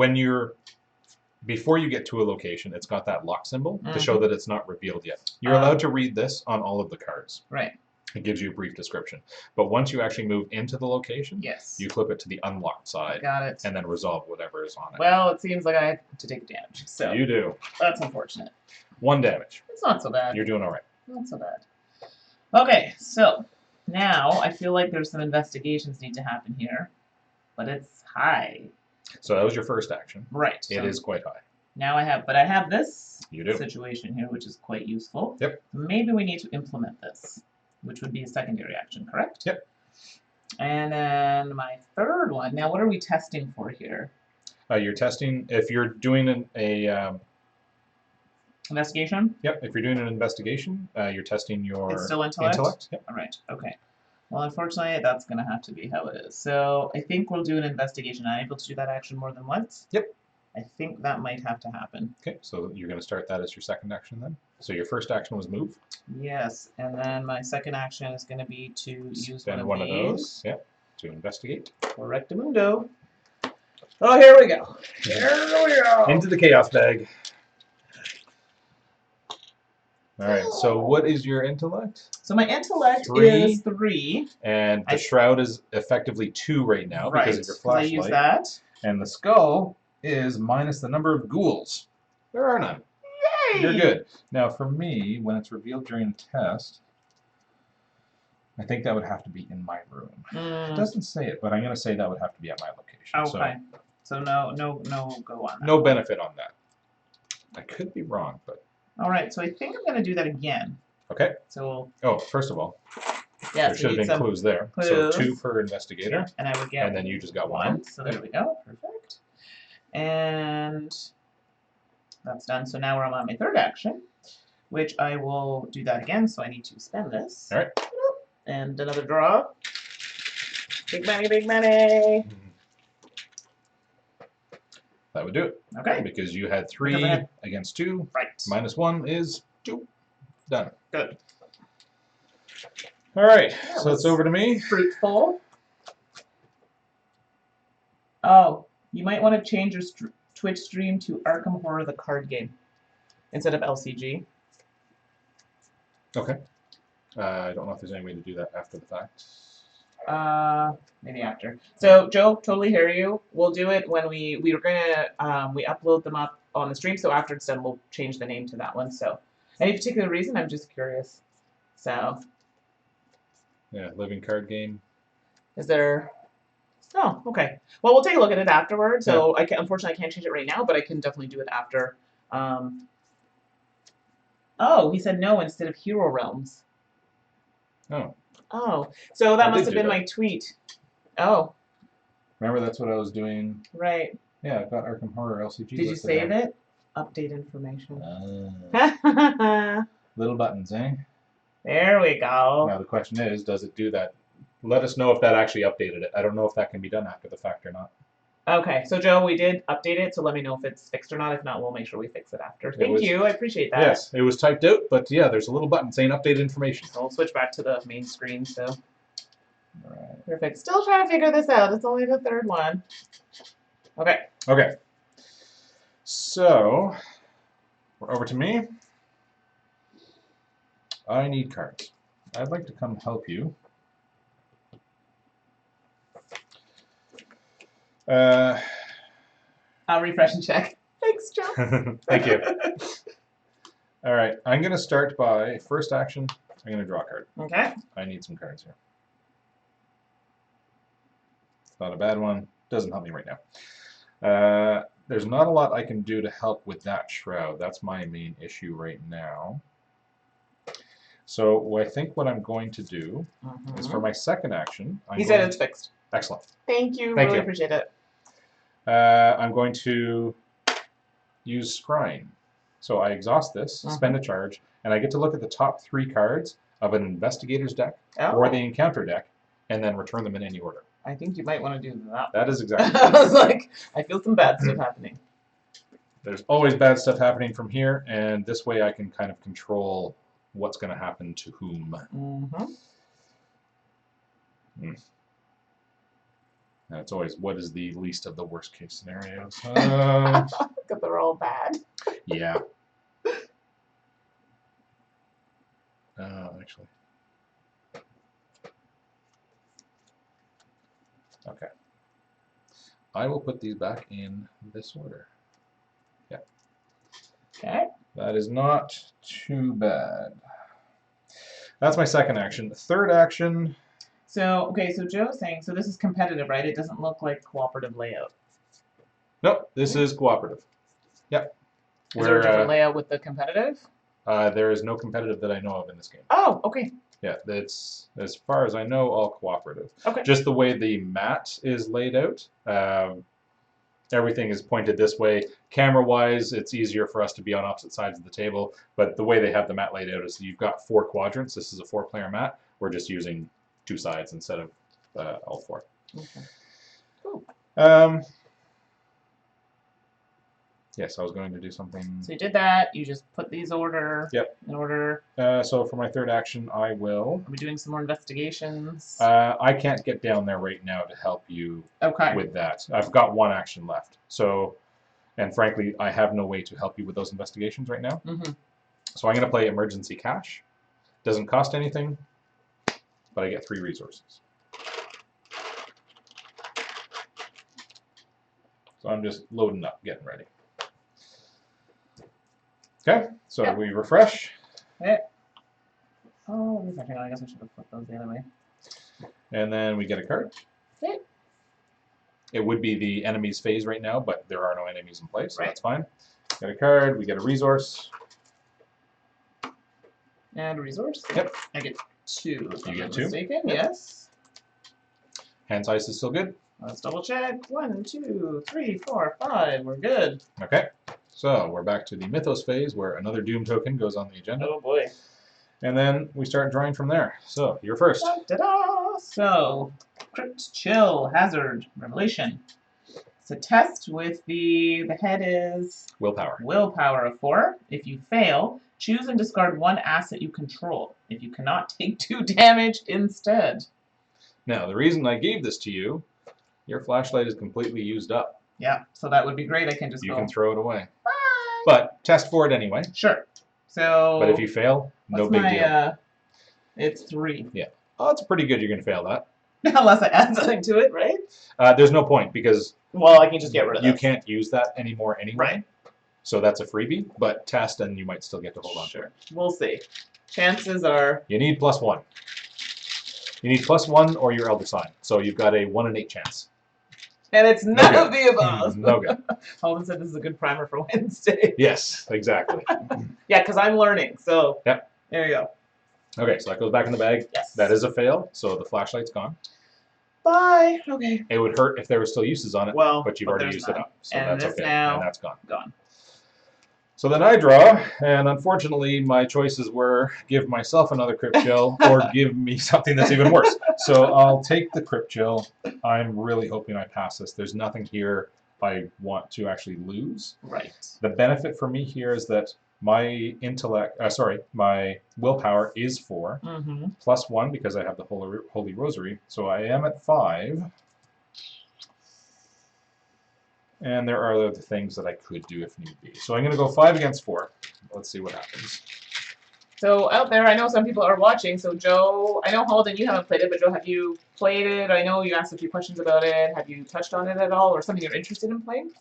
before you get to a location, it's got that lock symbol to show that it's not revealed yet. You're allowed to read this on all of the cards. Right. It gives you a brief description. But once you actually move into the location, yes, you flip it to the unlocked side. Got it. And then resolve whatever is on it. Well, it seems like I have to take damage. So you do. That's unfortunate. 1 damage. It's not so bad. You're doing all right. Not so bad. Okay, so now I feel like there's some investigations need to happen here, but it's high. So that was your first action. Right. It is quite high. Now I have this You do. situation here, which is quite useful. Yep. Maybe we need to implement this, which would be a secondary action, correct? Yep. And then my third one. Now, what are we testing for here? You're testing if you're doing investigation. Yep. If you're doing an investigation, you're testing your It's still intellect. Yep. All right. Okay. Well, unfortunately, that's going to have to be how it is. So I think we'll do an investigation. I'm able to do that action more than once. Yep. I think that might have to happen. Okay, so you're going to start that as your second action then? So your first action was move? Yes, and then my second action is going to be to use Spend one of those, yep, to investigate. Correctamundo. Oh, here we go. Here we go. Into the chaos bag. All right, so what is your intellect? So my intellect 3. is 3. And the shroud is effectively 2 right now because of your flashlight. I use that. And the skull is minus the number of ghouls. There are none. Yay! You're good. Now for me, when it's revealed during a test, I think that would have to be in my room. It doesn't say it, but I'm going to say that would have to be at my location. Okay. So no go on that. No benefit on that. I could be wrong, but... All right, so I think I'm going to do that again. Okay. So first of all, yes, there should have been clues there. Clues. So 2 per investigator. Yeah, and I would get and then you just got 1. So there we go. Perfect. And that's done. So now we're on my third action, which I will do that again. So I need to spend this. All right. And another draw. Big money, big money. That would do it. Okay. Because you had 3 against 2. Right. Minus 1 is 2. Done. Good. All right. So it's over to me. Fruitful. Oh, you might want to change your Twitch stream to Arkham Horror the card game instead of LCG. Okay. I don't know if there's any way to do that after the fact. Maybe after. So Joe, totally hear you. We'll do it when we were gonna we upload them up on the stream. So after it's done, we'll change the name to that one. So any particular reason? I'm just curious. So yeah, living card game. Is there Oh, okay. Well, we'll take a look at it afterwards. So unfortunately, I can't change it right now, but I can definitely do it after. Oh, he said no instead of Hero Realms. Oh. Oh, so that must have been my tweet. Oh. Remember, that's what I was doing. Right. Yeah, I've got Arkham Horror LCG. Did you save it? Update information. Little buttons, eh? There we go. Now the question is, does it do that? Let us know if that actually updated it. I don't know if that can be done after the fact or not. Okay, so Joe, we did update it, so let me know if it's fixed or not. If not, we'll make sure we fix it after. Thank you, I appreciate that. Yes, it was typed out, but yeah, there's a little button saying updated information. So we'll switch back to the main screen, so. Right. Perfect. Still trying to figure this out. It's only the third one. Okay. Okay. So, we're over to me. I need cards. I'd like to come help you. I'll refresh and check. Thanks, Joe. Thank you. All right, I'm going to start by first action. I'm going to draw a card. Okay. I need some cards here. It's not a bad one. Doesn't help me right now. There's not a lot I can do to help with that shroud. That's my main issue right now. So I think what I'm going to do is for my second action. He said it's fixed. Excellent. Thank you. Really appreciate it. I'm going to use Scrying. So I exhaust this, spend a charge, and I get to look at the top 3 cards of an Investigator's deck or the Encounter deck, and then return them in any order. I think you might want to do that. That is exactly I was like, I feel some bad stuff happening. There's always bad stuff happening from here, and this way I can kind of control what's going to happen to whom. And it's always, what is the least of the worst case scenarios? Because they're all bad. Yeah. Actually. Okay. I will put these back in this order. Yeah. Okay. That is not too bad. That's my second action. The third action. So, okay, so Joe's saying, so this is competitive, right? It doesn't look like cooperative layout. Nope, this is cooperative. Yep. Is there a different layout with the competitive? There is no competitive that I know of in this game. Oh, okay. Yeah, it's, as far as I know, all cooperative. Okay. Just the way the mat is laid out, everything is pointed this way. Camera-wise, it's easier for us to be on opposite sides of the table, but the way they have the mat laid out is you've got 4 quadrants. This is a 4-player mat. We're just using 2 sides instead of all 4. Okay. Cool. Yes, I was going to do something. So you did that. You just put these in order. So for my third action, I will. Are we doing some more investigations? I can't get down there right now to help you with that. I've got 1 action left. So, and frankly, I have no way to help you with those investigations right now. So I'm going to play Emergency Cash. Doesn't cost anything, but I get 3 resources. So I'm just loading up, getting ready. Okay, so we refresh. Okay. Oh, hang on, I guess I should have flipped those the other way. And then we get a card. Okay. It would be the enemy's phase right now, but there are no enemies in place, so that's fine. Get a card, we get a resource. And a resource? Yep. I get 2. You get 2? Mistaken. Yes. Hand size is still good. Let's double check. 1, 2, 3, 4, 5. We're good. Okay. So we're back to the Mythos phase where another Doom token goes on the agenda. Oh boy. And then we start drawing from there. So you're first. Da-da-da! So, Crypt, Chill, Hazard, Revelation. It's a test with the head is... Willpower. Willpower of 4. If you fail, choose and discard 1 asset you control. If you cannot, take 2 damage instead. Now, the reason I gave this to you, your flashlight is completely used up. Yeah, so that would be great. I can just You can throw it away. Bye! But test for it anyway. Sure. So... But if you fail, no big deal. It's 3. Yeah. Oh, that's pretty good you're going to fail that. Unless I add something to it, right? There's no point because... Well, I can just get rid of it. You can't use that anymore anyway. Right. So that's a freebie, but test and you might still get to hold on to it. We'll see. Chances are... You need +1. You need +1 or your Elder Sign. So you've got a 1 in 8 chance. And it's none of the Mm, above. no good. Holden said this is a good primer for Wednesday. Yes, exactly. Yeah, because I'm learning. So Yep. there you go. Okay, so that goes back in the bag. Yes. That is a fail, so the flashlight's gone. Bye. Okay. It would hurt if there were still uses on it, Well, but you've already there's used none. it up, so And that's this okay. now And that's gone. Gone. So then I draw, and unfortunately my choices were give myself another crypt gel or give me something that's even worse. So I'll take the crypt gel. I'm really hoping I pass this. There's nothing here I want to actually lose. Right. The benefit for me here is that my my willpower is 4, plus 1 because I have the Holy Rosary. So I am at 5. And there are other things that I could do if need be. So I'm going to go 5 against 4. Let's see what happens. So out there, I know some people are watching. So Joe, I know Holden, you haven't played it, but Joe, have you played it? I know you asked a few questions about it. Have you touched on it at all, or something you're interested in playing?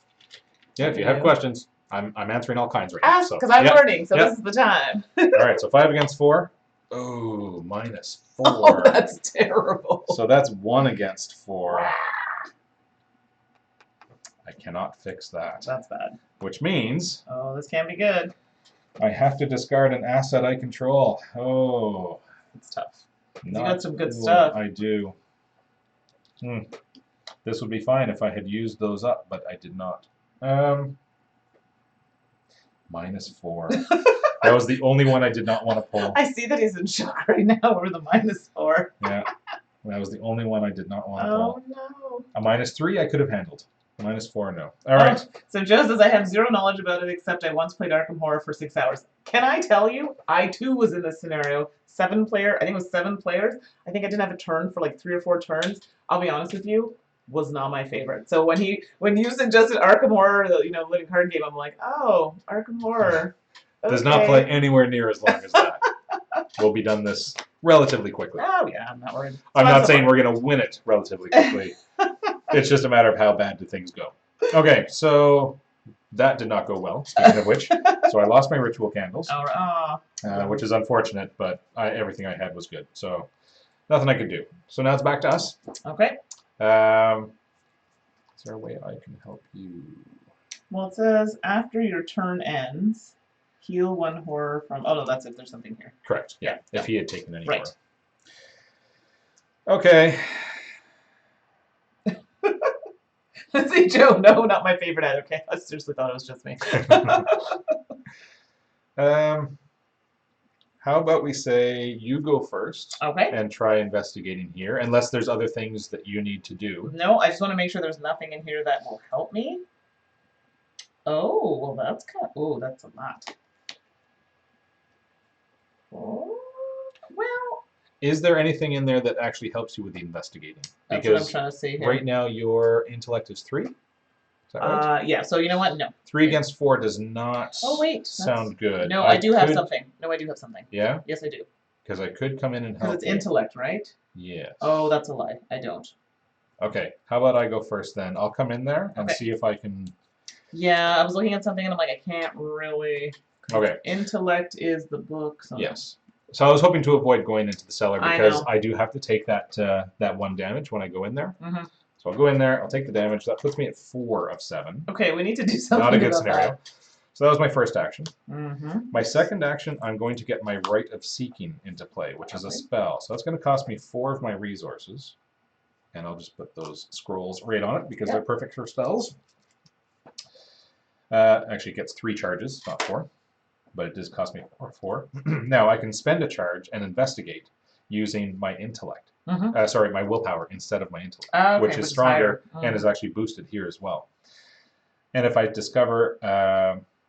Yeah, if you have questions, I'm answering all kinds right now. Ask, because I'm learning, so this is the time. All right, so 5 against 4. Oh, minus 4. Oh, that's terrible. So that's 1 against 4. I cannot fix that. That's bad. Which means... Oh, this can't be good. I have to discard an asset I control. Oh. It's tough. You got some good cool. stuff. I do. This would be fine if I had used those up, but I did not. Minus 4. That was the only one I did not want to pull. I see that he's in shock right now over the minus 4. Yeah. That was the only one I did not want to pull. Oh, no. A minus 3 I could have handled. Minus 4, no. All right. So Joe says, I have zero knowledge about it, except I once played Arkham Horror for 6 hours. Can I tell you, I too was in this scenario. 7 player, I think it was 7 players. I think I didn't have a turn for like 3 or 4 turns. I'll be honest with you, was not my favorite. So when you suggested Arkham Horror, the living card game, I'm like, oh, Arkham Horror. Okay. Does not play anywhere near as long as that. We'll be done this relatively quickly. Oh yeah, I'm not worried. I'm not saying we're going to win it relatively quickly. It's just a matter of how bad do things go. Okay, so that did not go well, speaking of which. So I lost my ritual candles, which is unfortunate, but everything I had was good. So nothing I could do. So now it's back to us. Okay. Is there a way I can help you? Well, it says after your turn ends, heal 1 horror from... Oh, no, that's if there's something here. Correct, yeah. If he had taken any right. horror. Okay. Let's see, Joe. No, not my favorite ad. Okay, I seriously thought it was just me. How about we say you go first and try investigating here, unless there's other things that you need to do. No, I just want to make sure there's nothing in here that will help me. Oh, well, that's kind of... Oh, that's a lot. Oh, well... Is there anything in there that actually helps you with the investigating? That's what I'm trying to see here. Right now your intellect is 3. Is that right? Yeah, so you know what? No. 3 against 4 does not sound good. No, I do have something. No, I do have something. Yeah? Yes, I do. Because I could come in and help. Because it's intellect, right? Yes. Oh, that's a lie. I don't. Okay, how about I go first then? I'll come in there and see if I can... Yeah, I was looking at something and I'm like, I can't really... Okay. Intellect is the book. So yes. So I was hoping to avoid going into the cellar because I do have to take that 1 damage when I go in there. So I'll go in there, I'll take the damage. That puts me at 4 of 7. Okay, we need to do something Not a good about scenario. That. So that was my first action. My second action, I'm going to get my Rite of Seeking into play, which is a spell. So that's going to cost me 4 of my resources. And I'll just put those scrolls right on it because they're perfect for spells. Actually, it gets 3 charges, not 4. But it does cost me 4. Now, I can spend a charge and investigate using my intellect. My willpower instead of my intellect, which is stronger and is actually boosted here as well. And if I discover,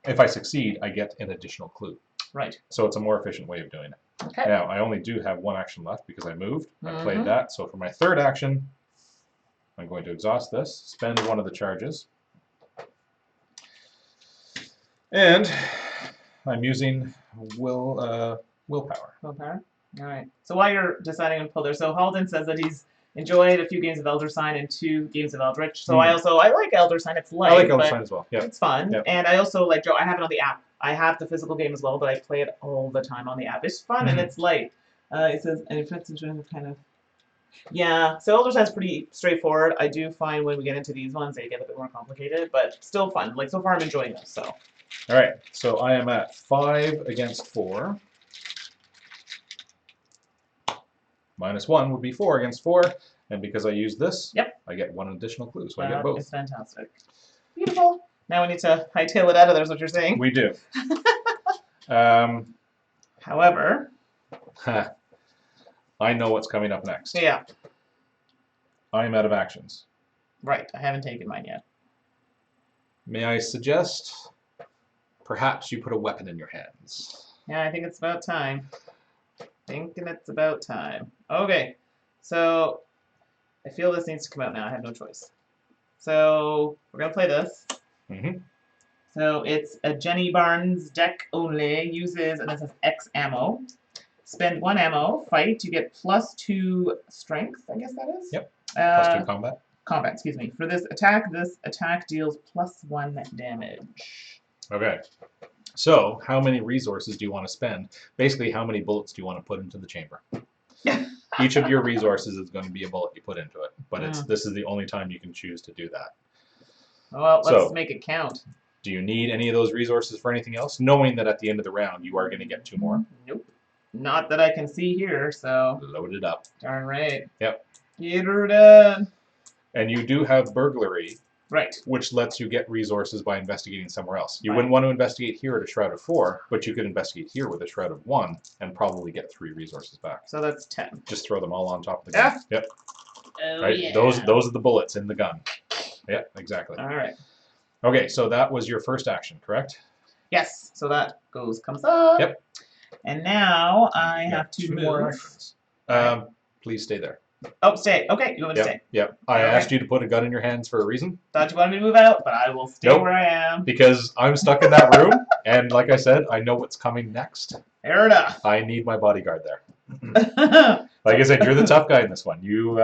if I succeed, I get an additional clue. Right. So it's a more efficient way of doing it. Okay. Now, I only do have 1 action left because I moved. I played that. So for my third action, I'm going to exhaust this, spend 1 of the charges. And I'm using willpower. Willpower? All right. So while you're deciding on pull there, so Halden says that he's enjoyed a few games of Elder Sign and 2 games of Eldritch. So I like Elder Sign. It's light. I like Elder Sign as well. Yeah. It's fun. Yep. And I also like Joe. I have it on the app. I have the physical game as well, but I play it all the time on the app. It's fun and it's light. It says, and it fits into kind of Yeah, so Elder Signs pretty straightforward. I do find when we get into these ones, they get a bit more complicated, but still fun. Like, so far I'm enjoying this, so. All right, so I am at 5 against 4. -1 would be 4 against 4, and because I use this, I get 1 additional clue, so I get both. It's fantastic. Beautiful. Now we need to hightail it out of there, is what you're saying? We do. However... I know what's coming up next. Yeah. I am out of actions. Right, I haven't taken mine yet. May I suggest perhaps you put a weapon in your hands? Yeah, I think it's about time. Thinking it's about time. Okay, so I feel this needs to come out now. I have no choice. So we're going to play this. So it's a Jenny Barnes deck only. Uses, and it says X ammo. Spend 1 ammo, fight, you get +2 strength, I guess that is? Yep. +2 combat. Combat, excuse me. For this attack deals +1 damage. Okay. So, how many resources do you want to spend? Basically, how many bullets do you want to put into the chamber? Each of your resources is going to be a bullet you put into it, but this is the only time you can choose to do that. Well, let's make it count. Do you need any of those resources for anything else? Knowing that at the end of the round, you are going to get 2 more. Nope. Not that I can see here, so... Load it up. Darn right. Yep. Get her done. And you do have burglary. Right. Which lets you get resources by investigating somewhere else. You wouldn't want to investigate here at a Shroud of 4, but you could investigate here with a Shroud of 1 and probably get 3 resources back. So that's 10. Just throw them all on top of the gun. Yep. Oh, right? yeah. Those are the bullets in the gun. Yep, exactly. All right. Okay, so that was your first action, correct? Yes. So that comes up. Yep. And now I have to 2 move. more actions. Please stay there. Oh, stay. Okay, you want me to stay? Yep. I asked you to put a gun in your hands for a reason. Thought you wanted me to move out, but I will stay where I am. Because I'm stuck in that room, and like I said, I know what's coming next. Fair enough. I need my bodyguard there. Like I said, you're the tough guy in this one. You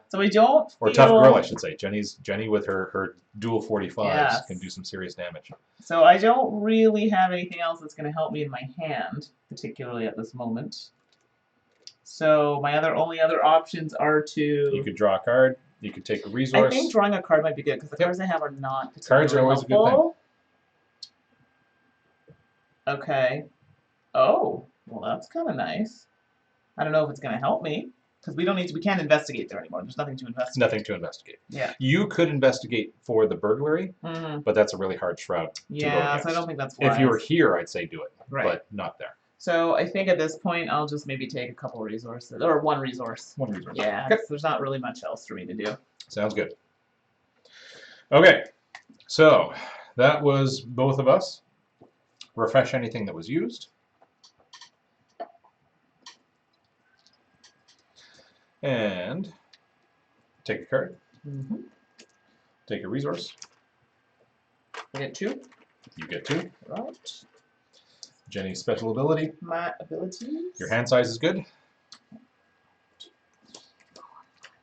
so we don't or tough girl, I should say. Jenny with her dual 45s can do some serious damage. So I don't really have anything else that's going to help me in my hand, particularly at this moment. So my only other options are to... You could draw a card. You could take a resource. I think drawing a card might be good because the cards I have are not particularly Cards are always helpful. a good thing. Okay. Oh, well that's kind of nice. I don't know if it's going to help me because we can't investigate there anymore. There's nothing to investigate. Nothing to investigate. Yeah. You could investigate for the burglary, but that's a really hard shroud to go against. So I don't think that's wise. If you were here, I'd say do it, but not there. So I think at this point I'll just maybe take a couple resources, or 1 resource. 1 resource. Yeah, okay. There's not really much else for me to do. Sounds good. Okay, so that was both of us. Refresh anything that was used. And take a card. Take a resource. I get 2. You get 2. Right. Jenny's special ability. My abilities. Your hand size is good.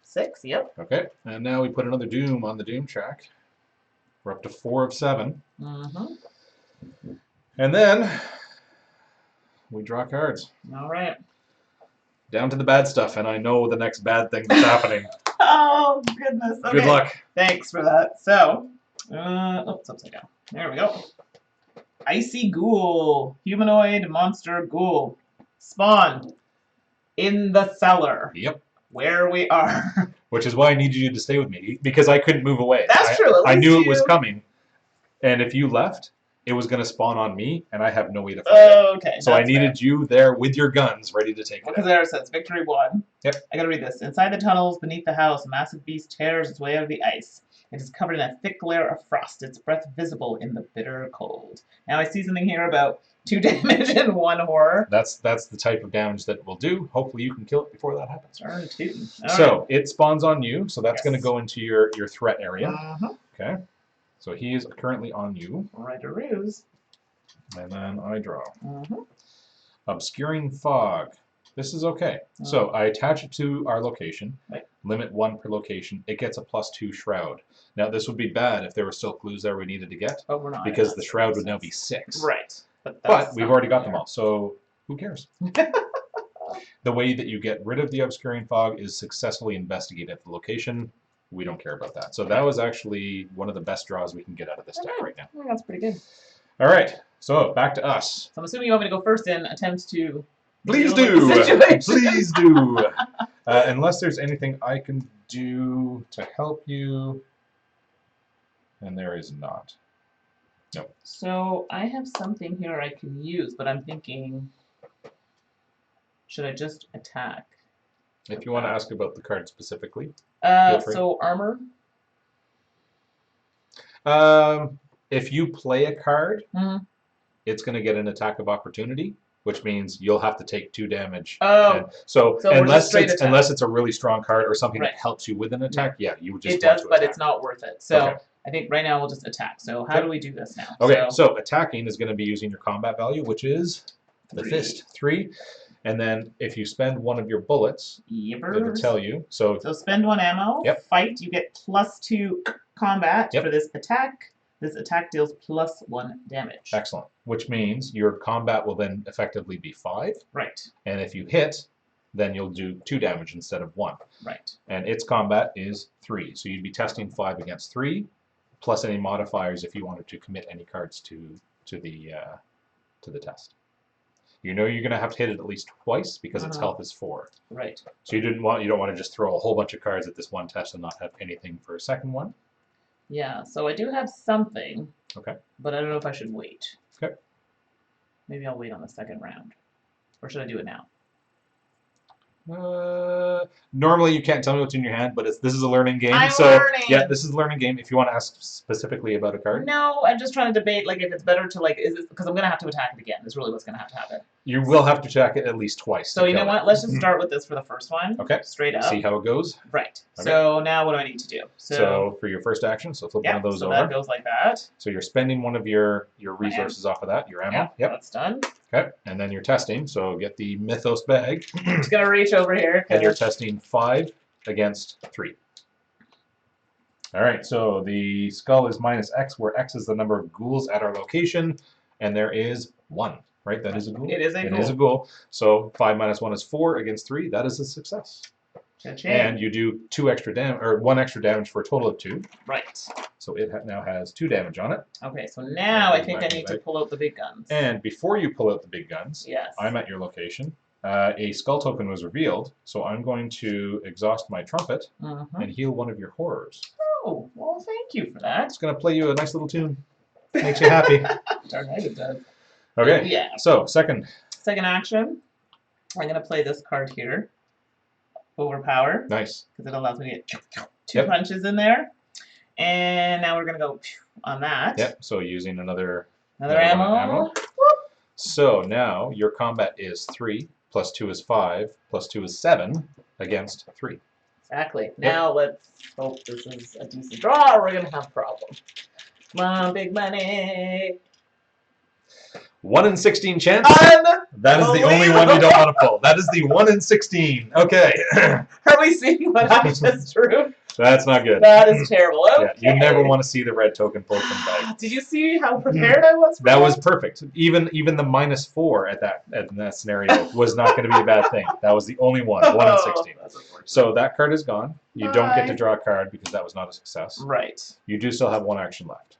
6, yep. Okay, and now we put another doom on the doom track. We're up to 4 of 7. And then we draw cards. All right. Down to the bad stuff, and I know the next bad thing that's happening. Oh, goodness. Okay. Good luck. Thanks for that. So, it's upside down. There we go. Icy Ghoul. Humanoid monster ghoul. Spawn. In the cellar. Yep. Where we are. Which is why I needed you to stay with me, because I couldn't move away. That's true. I knew it was coming, and if you left, it was going to spawn on me, and I have no way to find it. Okay. So I needed you there with your guns ready to take it. Because there it says, Victory 1. Yep. I gotta read this. Inside the tunnels beneath the house, a massive beast tears its way out of the ice. It is covered in a thick layer of frost, its breath visible in the bitter cold. Now I see something here about 2 damage and 1 horror. That's the type of damage that it will do. Hopefully you can kill it before that happens. Turn 2. So it spawns on you, so that's going to go into your threat area. Okay. So he is currently on you. Right-a-roos. And then I draw. Obscuring fog. This is okay. So I attach it to our location. Limit 1 per location. It gets a +2 shroud. Now this would be bad if there were still clues there we needed to get. But we're not. Because the shroud would now be 6. Right. But we've already got them all, so who cares? The way that you get rid of the obscuring fog is successfully investigate at the location. We don't care about that. So that was actually one of the best draws we can get out of this deck right now. I think that's pretty good. All right, so back to us. So I'm assuming you want me to go first in attempts to Please deal with the do. situation. Please do. Unless there's anything I can do to help you, and there is not. No. So I have something here I can use, but I'm thinking, should I just attack? If you want to ask about the card specifically. So armor. If you play a card, Mm-hmm. it's going to get an attack of opportunity, which means you'll have to take 2 damage. Oh. And so we're unless just straight unless it's a really strong card or something Right. that helps you with an attack, yeah, you would just It want does, to but attack. it's not worth it. So Okay. I think right now we'll just attack. So how Okay. do we do this now? Okay, so attacking is going to be using your combat value, which is the 3. fist, 3. And then if you spend one of your bullets, it'll Yippers. tell you. So spend 1 ammo. Yep. Fight. You get +2 combat Yep. for this attack. This attack deals +1 damage. excellent, which means your combat will then effectively be 5. Right. And if you hit, then you'll do 2 damage instead of 1. Right. And its combat is 3. So you'd be testing 5 against 3, plus any modifiers if you wanted to commit any cards to the test. You know you're going to have to hit it at least twice because its health is 4. Right. So you don't want to just throw a whole bunch of cards at this one test and not have anything for a second one. Yeah. So I do have something. Okay. But I don't know if I should wait. Okay. Maybe I'll wait on the second round, or should I do it now? Normally you can't tell me what's in your hand, but this is a learning game. I'm so learning. yeah, this is a learning game. If you want to ask specifically about a card, No, I'm just trying to debate like if it's better to like is it because I'm gonna have to attack it again. Is really what's gonna have to happen. you will have to check it at least twice. So to you know kill what? it. Let's just start with this for the first one. Okay. Straight up. See how it goes. Right. Okay. So now what do I need to do? So for your first action, so flip one of those so over. that goes like that. So you're spending one of your resources off of that, your ammo. Yep. That's done. Okay. And then you're testing. So get the Mythos bag. I'm just gonna reach over here. And you're testing 5 against 3. All right. So the skull is -X, where X is the number of ghouls at our location, and there is 1. Right. That is a ghoul. It is a ghoul. It is a ghoul. So 5 - 1 is 4 against 3. That is a success. Cha-ching. And you do 2 extra damage, or 1 extra damage for a total of 2. Right. So it now has 2 damage on it. Okay. So now I think I need to pull out the big guns. And before you pull out the big guns, yes. I'm at your location. A skull token was revealed, so I'm going to exhaust my trumpet and heal one of your horrors. Oh, well, thank you for that. It's going to play you a nice little tune. Makes you happy. Darn right it does. Okay. Yeah. So second action, I'm going to play this card here. Overpower. Nice. Because it allows me to get 2 punches in there. And now we're going to go on that. Yep. So using another ammo. So now your combat is 3, plus 2 is 5, plus 2 is 7 against 3. Exactly. Now let's hope this is a decent draw or we're going to have problems. Come on, big money. 1 in 16 chance. That is the only one you don't want to pull. That is the 1 in 16. Okay. Are we seeing what I just drew? That's not good. That is terrible. Okay. Yeah, you never want to see the red token pulled from bag. Did you see how prepared I was for That was perfect. Even the -4 at that scenario was not going to be a bad thing. That was the only one. 1 in 16. So that card is gone. You don't get to draw a card because that was not a success. Right. You do still have 1 action left.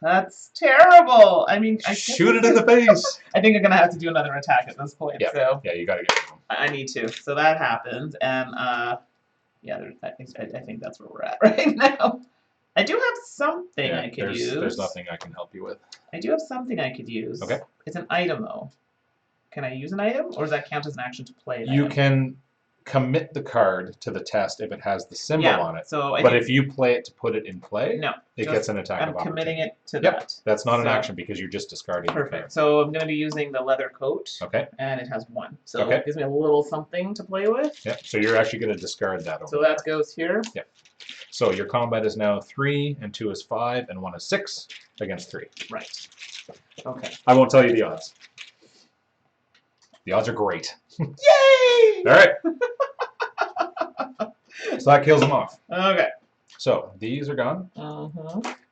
That's terrible. I mean, Shoot it in the face. I think I'm gonna have to do another attack at this point. Yeah. So Yeah, you got to get rid of them. I need to. So that happens, and yeah, I think that's where we're at right now. I do have something I could use. There's nothing I can help you with. I do have something I could use. Okay. It's an item though. Can I use an item, or does that count as an action to play? You can commit the card to the test if it has the symbol on it. So but if you play it to put it in play, no, it gets an attack of I'm opportunity. committing it to that. That's not an action because you're just discarding the Perfect. card. So I'm going to be using the leather coat. Okay. And it has 1. So it gives me a little something to play with. Yeah. So you're actually going to discard that over So that goes here. Yeah. So your combat is now 3, and 2 is 5, and 1 is 6 against 3. Right. Okay. I won't tell you the odds. The odds are great. Yay! All right. So that kills them off. Okay. So these are gone.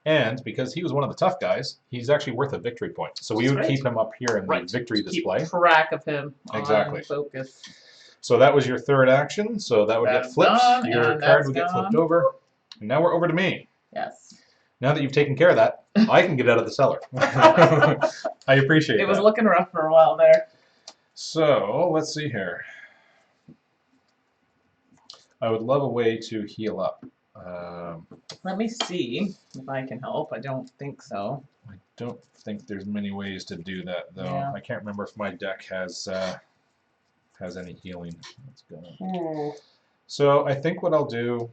And because he was one of the tough guys, he's actually worth a victory point. So we would keep him up here in the victory display. Keep track of him. Exactly. Focus. So that was your third action. So that would get flipped. Your card would get flipped over. And now we're over to me. Yes. Now that you've taken care of that, I can get out of the cellar. I appreciate it. It was looking rough for a while there. So let's see here. I would love a way to heal up. Let me see if I can help. I don't think so. I don't think there's many ways to do that, though. Yeah. I can't remember if my deck has any healing. Let's go. So I think what I'll do.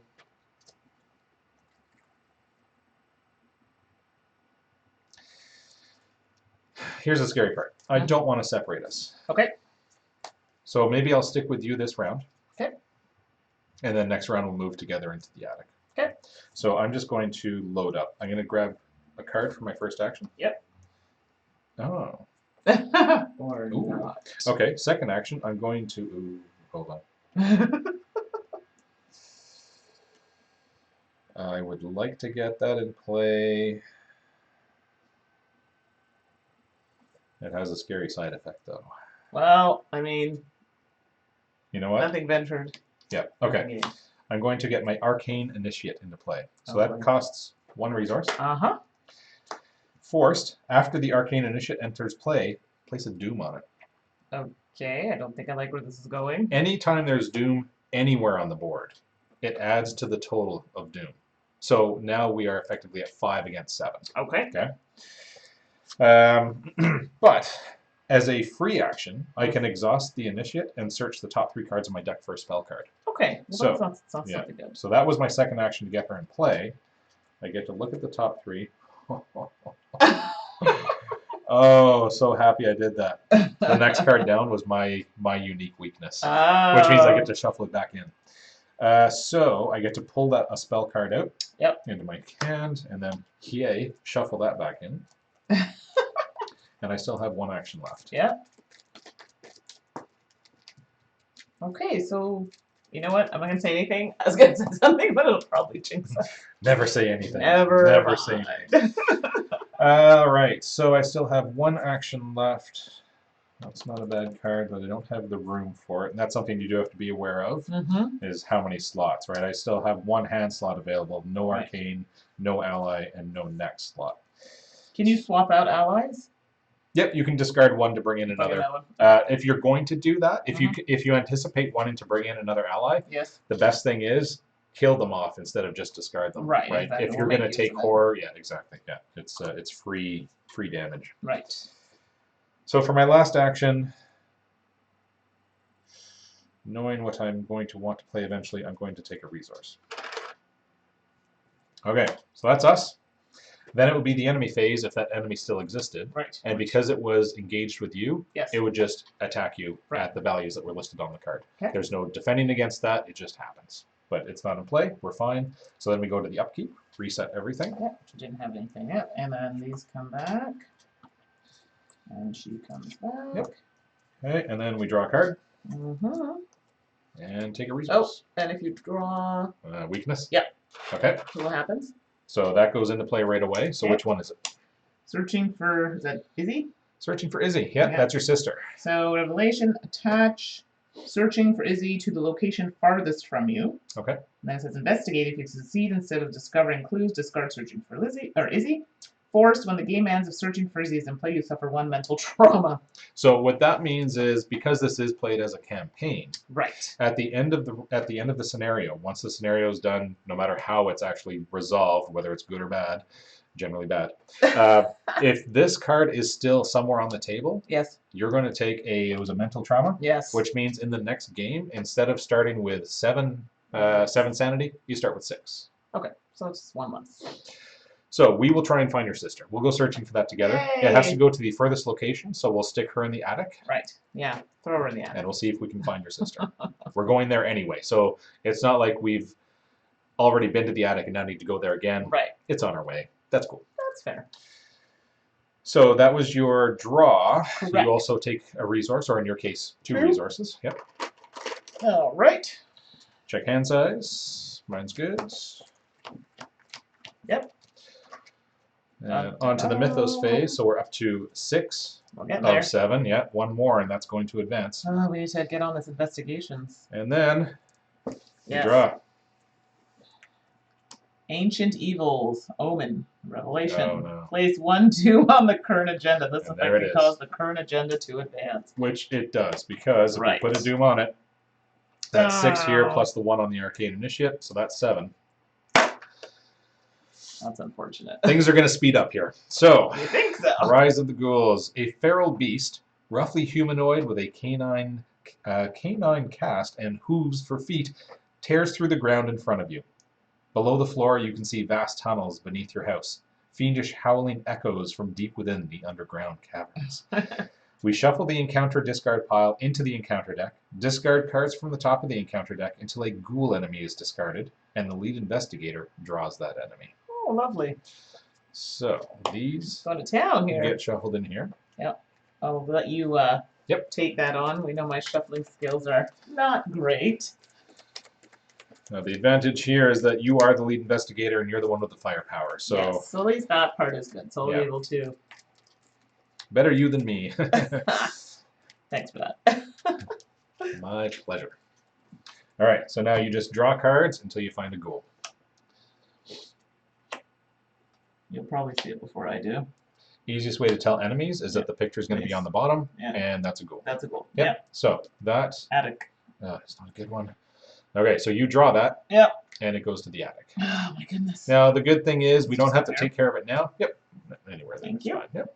Here's the scary part. I don't want to separate us. Okay. So maybe I'll stick with you this round. Okay. And then next round we'll move together into the attic. Okay. So I'm just going to load up. I'm going to grab a card for my first action. Yep. Oh. Or Ooh. not. Okay, second action, I'm going to... Ooh, hold on. I would like to get that in play. It has a scary side effect, though. Well, I mean... You know what? Nothing ventured. Yeah, okay. I'm going to get my Arcane Initiate into play. So that costs 1 resource. Uh-huh. Forced, after the Arcane Initiate enters play, place a Doom on it. Okay, I don't think I like where this is going. Anytime there's Doom anywhere on the board, it adds to the total of Doom. So now we are effectively at 5 against 7. Okay. Okay. But as a free action, I can exhaust the Initiate and search the top 3 cards of my deck for a spell card. Okay, well, So, that sounds something good. So that was my second action to get her in play. I get to look at the top 3. Oh, so happy I did that. The next card down was my unique weakness, which means I get to shuffle it back in. So I get to pull a spell card out into my hand, and then shuffle that back in. And I still have 1 action left. Yeah. Okay, so you know what? I'm not gonna say anything. I was gonna say something, but it'll probably jinx us. Never say anything. Never say anything. Alright, so I still have 1 action left. That's not a bad card, but I don't have the room for it. And that's something you do have to be aware of, is how many slots, right? I still have 1 hand slot available, no arcane, no ally, and no next slot. Can you swap out allies? Yep, you can discard 1 to bring in another. If you're going to do that, if you anticipate wanting to bring in another ally, the best thing is kill them off instead of just discard them. Right. Exactly. If you're going to take horror, exactly. Yeah, it's free damage. Right. So for my last action, knowing what I'm going to want to play eventually, I'm going to take a resource. Okay, so that's us. Then it would be the enemy phase if that enemy still existed. Right. And because it was engaged with you, yes, it would just attack you at the values that were listed on the card. Okay. There's no defending against that, it just happens. But it's not in play, we're fine. So then we go to the upkeep, reset everything. Yep, she didn't have anything yet. And then these come back. And she comes back. Yep. Okay, and then we draw a card. And take a resource. Oh, and if you draw... weakness? Yep. Okay. So what happens? So that goes into play right away. So which one is it? Searching for... Is that Izzy? Searching for Izzy. Yeah, that's your sister. So Revelation, attach searching for Izzy to the location farthest from you. Okay. And then it says investigate. If you succeed, instead of discovering clues, discard searching for Izzy. Forced, when the game ends, if searching for Izzy is in play, you suffer 1 mental trauma. So what that means is, because this is played as a campaign, right? At the end of the scenario, once the scenario is done, no matter how it's actually resolved, whether it's good or bad, generally bad, if this card is still somewhere on the table, yes, you're going to take a mental trauma. Yes. Which means in the next game, instead of starting with 7 sanity, you start with 6. Okay, so it's 1 less. So we will try and find your sister. We'll go searching for that together. Yay! It has to go to the furthest location, so we'll stick her in the attic. Right. Yeah. Throw her in the attic. And we'll see if we can find your sister. We're going there anyway, so it's not like we've already been to the attic and now need to go there again. Right. It's on our way. That's cool. That's fair. So that was your draw. Correct. You also take a resource, or in your case, 2 resources. Yep. All right. Check hand size. Mine's good. Yep. And onto the Mythos phase, so we're up to 6 We're getting there. of 7. Yeah, one more, and that's going to advance. Oh, we need to get on this investigations. And then you Yes. draw. Ancient Evils, Omen, Revelation. Oh, no. Place 1, 2 on the current agenda. This And effect there it can is. cause the current agenda to advance. Which it does, because if Right. we put a Doom on it, that's 6 here Oh. plus the 1 on the Arcane Initiate, so that's 7. That's unfortunate. Things are going to speed up here. So, You think so? Rise of the Ghouls. A feral beast, roughly humanoid with a canine cast and hooves for feet, tears through the ground in front of you. Below the floor, you can see vast tunnels beneath your house. Fiendish howling echoes from deep within the underground caverns. We shuffle the encounter discard pile into the encounter deck, discard cards from the top of the encounter deck until a ghoul enemy is discarded, and the lead investigator draws that enemy. Oh, lovely. So, these Going to town here. get shuffled in here. Yep. I'll let you take that on. We know my shuffling skills are not great. Now, the advantage here is that you are the lead investigator and you're the one with the firepower. So, Yes, so at least that part is good. So I'll Yeah. be able to. better you than me. Thanks for that. My pleasure. All right, so now you just draw cards until you find a ghoul. You'll probably see it before I do. Easiest way to tell enemies is that the picture is going to be on the bottom, Yeah. and that's a ghoul. That's a goal. Yep. Yeah. So that Attic. it's not a good one. Okay, so you draw that. Yep. And it goes to the attic. Oh my goodness. Now the good thing is we don't Just have to there. take care of it now. Yep. Anywhere there. Thank it's you. fine. Yep.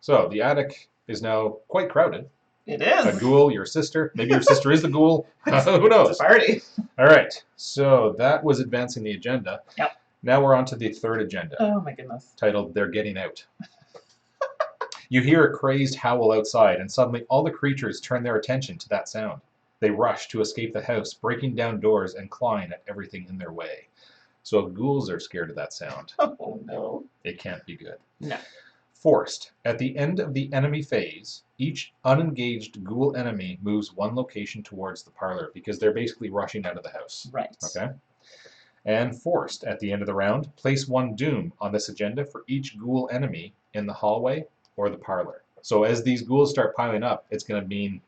So the attic is now quite crowded. It A is. ghoul, your sister. Maybe your sister is the ghoul. Who knows? It's a party. All right. So that was advancing the agenda. Yep. Now we're on to the third agenda, Oh my goodness. titled They're Getting Out. You hear a crazed howl outside, and suddenly all the creatures turn their attention to that sound. They rush to escape the house, breaking down doors and clawing at everything in their way. So ghouls are scared of that sound. Oh no. It can't be good. No. Forced. At the end of the enemy phase, each unengaged ghoul enemy moves one location towards the parlor because they're basically rushing out of the house. Right. Okay? And forced. At the end of the round, place one doom on this agenda for each ghoul enemy in the hallway or the parlor. So as these ghouls start piling up, it's going to mean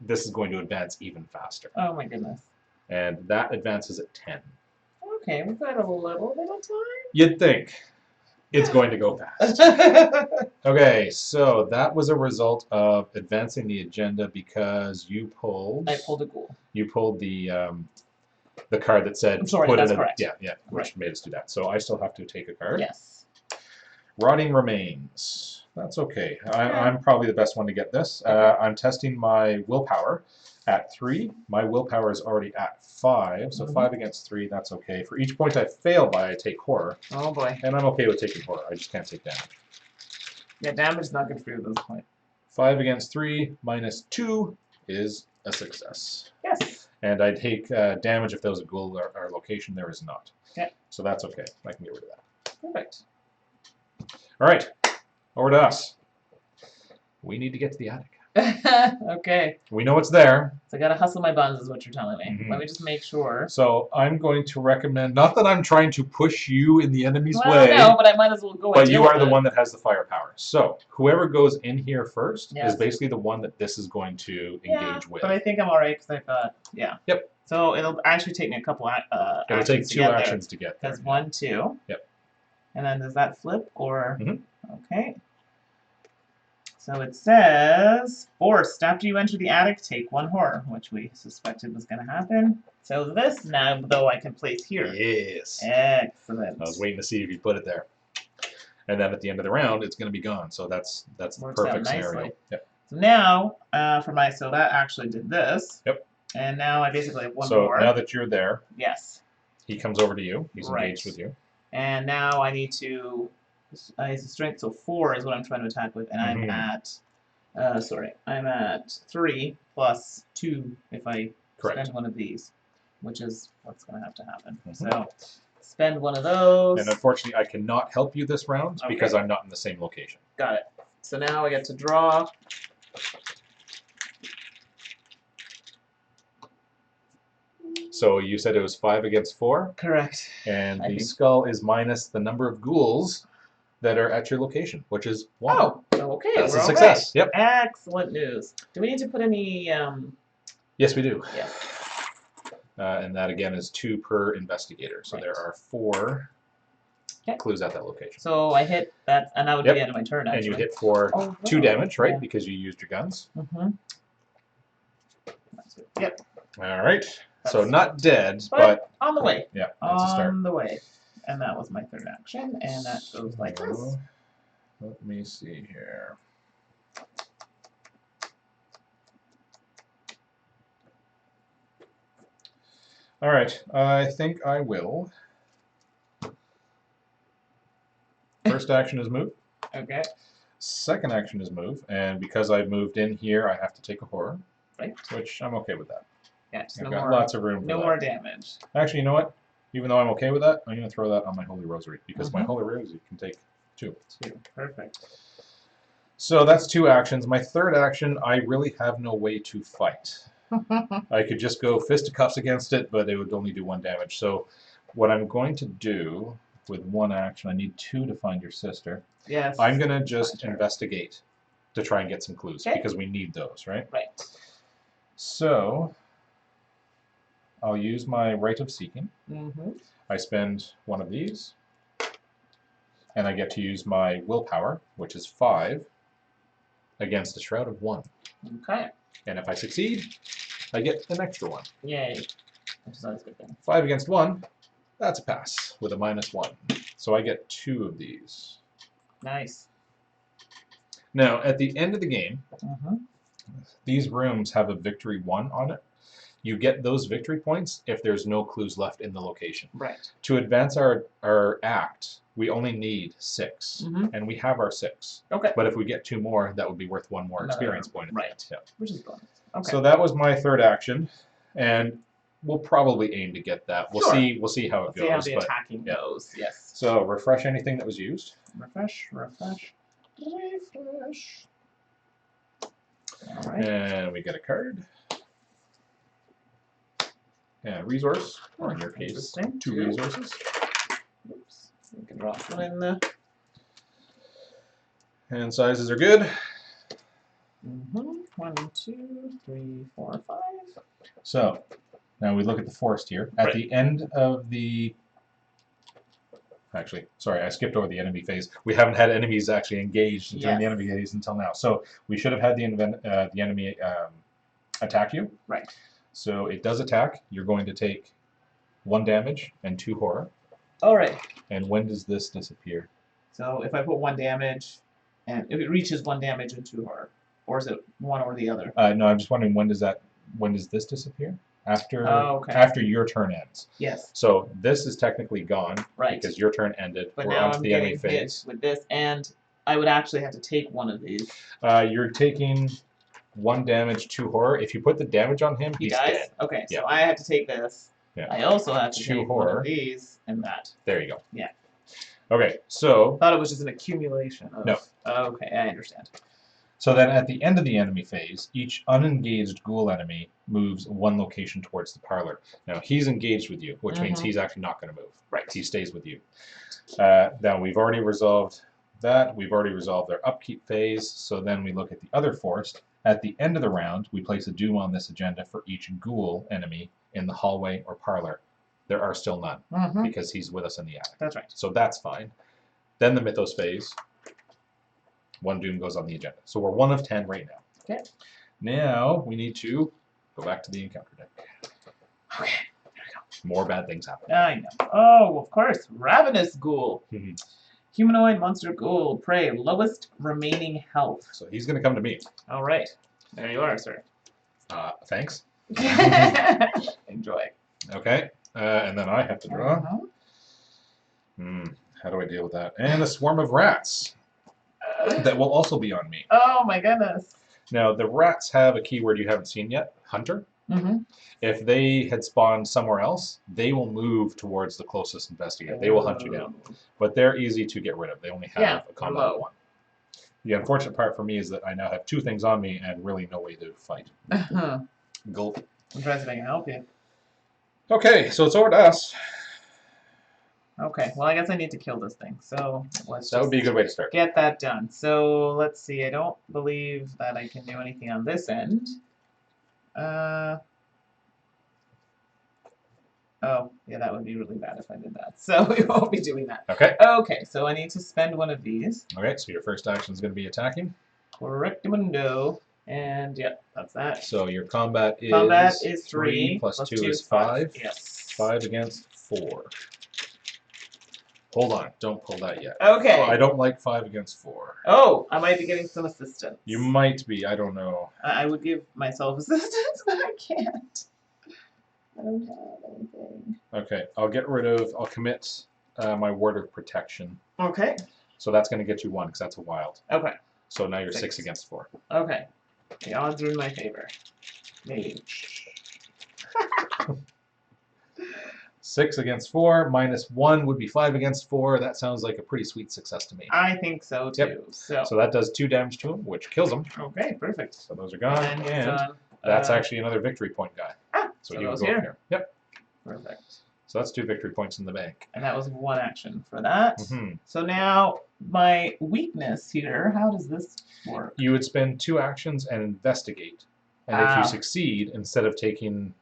this is going to advance even faster. Oh my goodness. And that advances at 10. Okay, we've got a little bit of You'd think it's going to go fast. time. Okay, so that was a result of advancing the agenda because you pulled. I pulled a ghoul. You pulled the card that said. I'm sorry, put that's in a, correct. Yeah, which Right. made us do that. So I still have to take a card. Yes. Rotting Remains. That's okay. Okay. I'm probably the best one to get this. I'm testing my willpower at 3. My willpower is already at 5, so Mhm. 5 against 3, that's okay. For each point I fail by, I take horror, Oh boy. and I'm okay with taking horror. I just can't take damage. Yeah, damage is not good for you at this point. 5 against 3 minus 2 is a success. Yes. And I take damage if there's a ghoul or location. There is not. Okay. So that's okay. I can get rid of that. Perfect. All right. Over to us. We need to get to the attic. Okay. We know it's there. So I gotta hustle my buns is what you're telling me. Mhm. Let me just make sure. So I'm going to recommend, not that I'm trying to push you in the enemy's Well, way, no, but I might as well go and but deal you are with the it. one that has the firepower. So whoever goes in here first Yes. is basically the one that this is going to engage with. But I think I'm alright because I've got, yeah. Yep. So it'll actually take me a couple It'll actions take to 2 get actions to get there. Because 1, 2. Yep. And then does that flip or? Mhm. Okay. So it says, forced. After you enter the attic, take 1 horror, which we suspected was going to happen. So this now, though, I can place here. Yes. Excellent. I was waiting to see if you put it there. And then at the end of the round, it's going to be gone. So that's the Works out perfect nicely. scenario. Yep. So now, for my, so that actually did this. Yep. And now I basically have 1 So more. now that you're there, Yes. he comes over to you. He's Right. engaged with you. And now I need to, it's a strength, so 4 is what I'm trying to attack with, and I'm Mhm. at, I'm at 3 plus 2 if I Correct. spend one of these, which is what's going to have to happen. Mhm. So, spend one of those. And unfortunately, I cannot help you this round Okay. because I'm not in the same location. Got it. So now I get to draw. So you said it was 5 against 4, Correct. and I the think- skull is minus the number of ghouls that are at your location, which is 1. Oh, okay. That's we're a all success. right. Yep. Excellent news. Do we need to put any? Yes, we do. Yes. And that again is 2 per investigator. So there are 4 clues at that location. So I hit that, and that would be the end of my turn. Actually. And you hit for 2 damage, right? Because you used your guns. Mm-hmm. Yep. All right. So not dead, but on the way. Yeah, that's a start. On the way. And that was my third action, and that goes like this. Let me see here. All right, I think I will. First action is move. Okay. Second action is move, and because I've moved in here, I have to take a horror. Right. Which I'm okay with that. Yeah, just I've got lots of room for no that. more damage. Actually, you know what? Even though I'm okay with that, I'm going to throw that on my Holy Rosary, because my Holy Rosary can take 2. 2. Perfect. So that's 2 actions. My third action, I really have no way to fight. I could just go fisticuffs against it, but it would only do 1 damage. So what I'm going to do with 1 action, I need 2 to find your sister. Yes. I'm going to just investigate to try and get some clues, because we need those, right? Right. So I'll use my Rite of Seeking. Mm-hmm. I spend 1 of these, and I get to use my willpower, which is 5, against a shroud of 1. Okay. And if I succeed, I get an extra 1. Yay. Which is always a good thing. 5 against 1, that's a pass with a -1. So I get 2 of these. Nice. Now, at the end of the game, Mm-hmm. these rooms have a victory 1 on it. You get those victory points if there's no clues left in the location. Right. To advance our act, we only need 6, and we have our 6. Okay. But if we get 2 more, that would be worth 1 more experience point. Right. Yeah. Which is bonus. Okay. So that was my third action, and we'll probably aim to get that. We'll see. We'll see how it goes. See how the attacking goes. Yes. So refresh anything that was used. Refresh. Refresh. Refresh. All right. And we get a card. And resource, or in your case, 2 resources. Oops. We can drop one in the. And sizes are good. 1, 2, 3, 4, 5. So now we look at the forest here. At the end of the. Actually, sorry, I skipped over the enemy phase. We haven't had enemies actually engaged during the enemy phase until now. So we should have had the enemy attack you. Right. So it does attack. You're going to take 1 damage and 2 horror. All right. And when does this disappear? So if I put 1 damage, and if it reaches 1 damage and 2 horror, or is it one or the other? No, I'm just wondering when does this disappear? After your turn ends. Yes. So this is technically gone because your turn ended. But we're now onto I'm the enemy getting phase. hit with this, and I would actually have to take one of these. You're taking 1 damage, 2 horror. If you put the damage on him, he's dies? dead. Okay, so I have to take this. Yeah. I also have to 2 take horror. one of these and that. There you go. Yeah. Okay, so. I thought it was just an accumulation of. No. Okay, I understand. So then at the end of the enemy phase, each unengaged ghoul enemy moves 1 location towards the parlor. Now he's engaged with you, which means he's actually not going to move. Right. He stays with you. Now we've already resolved that. We've already resolved their upkeep phase. So then we look at the other forest. At the end of the round, we place a doom on this agenda for each ghoul enemy in the hallway or parlor. There are still none because he's with us in the attic. That's right. So that's fine. Then the mythos phase. 1 doom goes on the agenda. So we're 1 of 10 right now. Okay. Now we need to go back to the encounter deck. Okay, there we go. More bad things happen. I know. Oh, of course. Ravenous ghoul. Humanoid monster ghoul. Prey. Lowest remaining health. So he's going to come to me. All right. There you are, sir. Thanks. Enjoy. Okay. And then I have to draw. How do I deal with that? And a swarm of rats. That will also be on me. Oh my goodness. Now, the rats have a keyword you haven't seen yet, hunter. If they had spawned somewhere else, they will move towards the closest investigator. They will hunt you down. But they're easy to get rid of. They only have a combat of 1. The unfortunate part for me is that I now have 2 things on me and really no way to fight. Gulp. I'm trying to see if I can help you. Okay, so it's over to us. Okay, well, I guess I need to kill this thing, so let's That would be a good way to start. get that done. So, let's see, I don't believe that I can do anything on this end. Oh, yeah, that would be really bad if I did that. So, we won't be doing that. Okay. Okay, so I need to spend one of these. Okay, so your first action is going to be attacking. Correctamundo. And, yep, that's that. So your combat is... Combat is 3. Plus 2 is 5. Yes. 5 against 4. Hold on, don't pull that yet. Okay. I don't like 5 against 4. Oh, I might be getting some assistance. You might be, I don't know. I would give myself assistance, but I can't. I don't have anything. Okay, I'll commit my ward of protection. Okay. So that's going to get you 1, because that's a wild. Okay. So now you're 6 6 against 4. Okay. The odds are in my favor. Maybe. 6 against 4, minus 1 would be 5 against 4. That sounds like a pretty sweet success to me. I think so, too. Yep. So that does 2 damage to him, which kills him. Okay, perfect. So those are gone, and done. that's actually another victory point guy. So you goes go here. here. Yep. Perfect. So that's 2 victory points in the bank. And that was 1 action for that. Mm-hmm. So now, my weakness here, how does this work? You would spend 2 actions and investigate. And if you succeed, instead of taking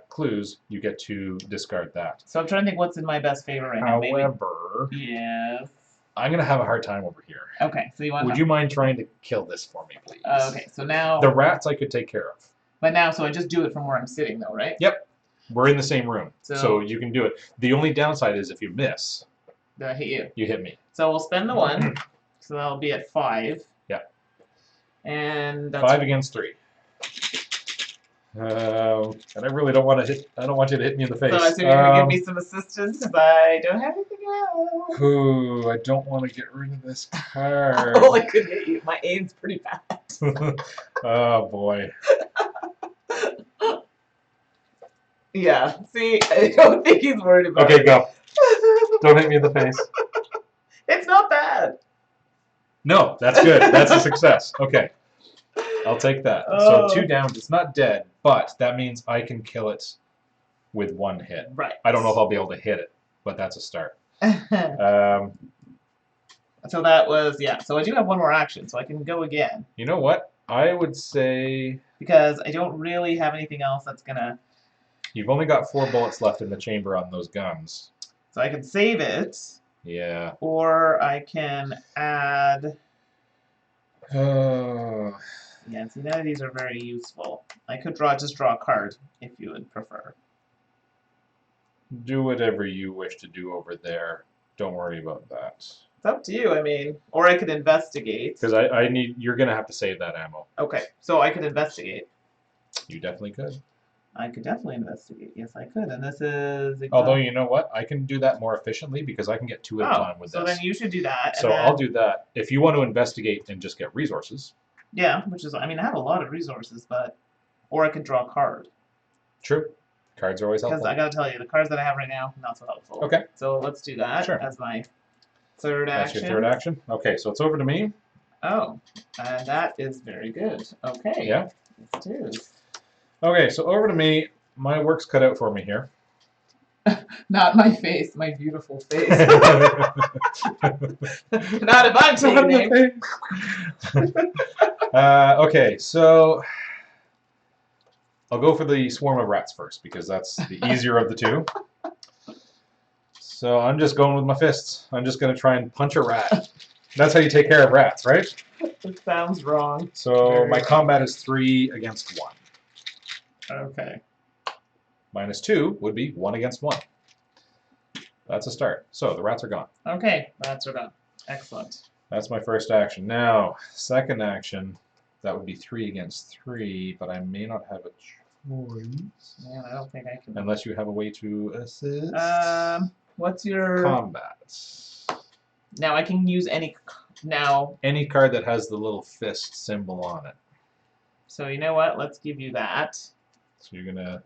clues, you get to discard that. So I'm trying to think what's in my best favor right now. However, yes. I'm going to have a hard time over here. Okay, so you want Would you mind trying to kill this for me, please? Okay, so now... The rats I could take care of. But now, so I just do it from where I'm sitting, though, right? Yep. We're in the same room, So so you can do it. The only downside is if you miss, do I hit you? you hit me. So we'll spend the 1, so that'll be at 5. Yeah. And that's 5 against 3. And I really don't want to hit. I don't want you to hit me in the face. So I assume you're gonna give me some assistance because I don't have anything else. Ooh, I don't want to get rid of this card. Oh, I could hit you. My aim's pretty bad. Oh boy. Yeah. See, I don't think he's worried about it. Okay, go. Don't hit me in the face. It's not bad. No, that's good. That's a success. Okay. I'll take that. Oh. So 2 down. It's not dead, but that means I can kill it with 1 hit. Right. I don't know if I'll be able to hit it, but that's a start. So that was, yeah. So I do have 1 more action, so I can go again. You know what? I would say... Because I don't really have anything else that's going to... You've only got 4 bullets left in the chamber on those guns. So I can save it. Yeah. Or I can add... Oh. Yeah, see, none of these are very useful. I could just draw a card, if you would prefer. Do whatever you wish to do over there. Don't worry about that. It's up to you, I mean. Or I could investigate. Because you're going to have to save that ammo. Okay, so I could investigate. You definitely could. I could definitely investigate. Yes, I could. And this is... Although, you know what? I can do that more efficiently because I can get 2 at a time with so this. then you should do that. So I'll do that. If you want to investigate and just get resources. Yeah, which is... I mean, I have a lot of resources, but... Or I could draw a card. True. Cards are always helpful. Because I gotta tell you, the cards that I have right now, not so helpful. Okay. So let's do that as my third That's action. your third action? Okay, so it's over to me. Oh, and that is very good. Okay. Yeah. Let's do. Okay, so over to me. My work's cut out for me here. Not my face, my beautiful face. Not if I'm taking it. Okay, so I'll go for the swarm of rats first because that's the easier of the 2. So I'm just going with my fists. I'm just going to try and punch a rat. That's how you take care of rats, right? It sounds wrong. So my combat is 3 against 1. Okay. Minus 2 would be 1 against 1. That's a start. So the rats are gone. Okay, rats are gone. Excellent. That's my first action. Now, second action, that would be 3 against 3, but I may not have a choice. Man, I don't think I can. Unless you have a way to assist. What's your... Combat. Now I can use any... Now... Any card that has the little fist symbol on it. So you know what? Let's give you that. So you're going to...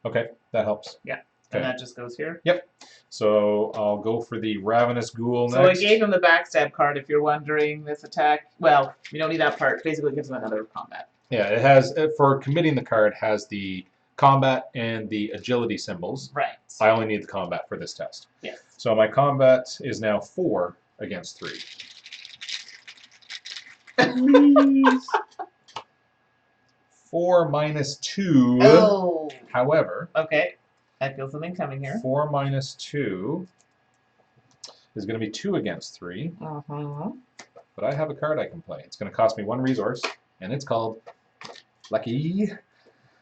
Okay, that helps. Yeah. Okay. And that just goes here? Yep. So I'll go for the Ravenous Ghoul next. So I gave him the backstab card, if you're wondering, this attack. Well, we don't need that part. Basically, it gives him another combat. Yeah, it has, for committing the card, has the combat and the agility symbols. Right. I only need the combat for this test. Yes. So my combat is now 4 against 3. Please. 4 minus 2. Oh. However. Okay. I feel something coming here. 4 minus 2 is going to be 2 against 3. But I have a card I can play. It's going to cost me 1 resource, and it's called Lucky.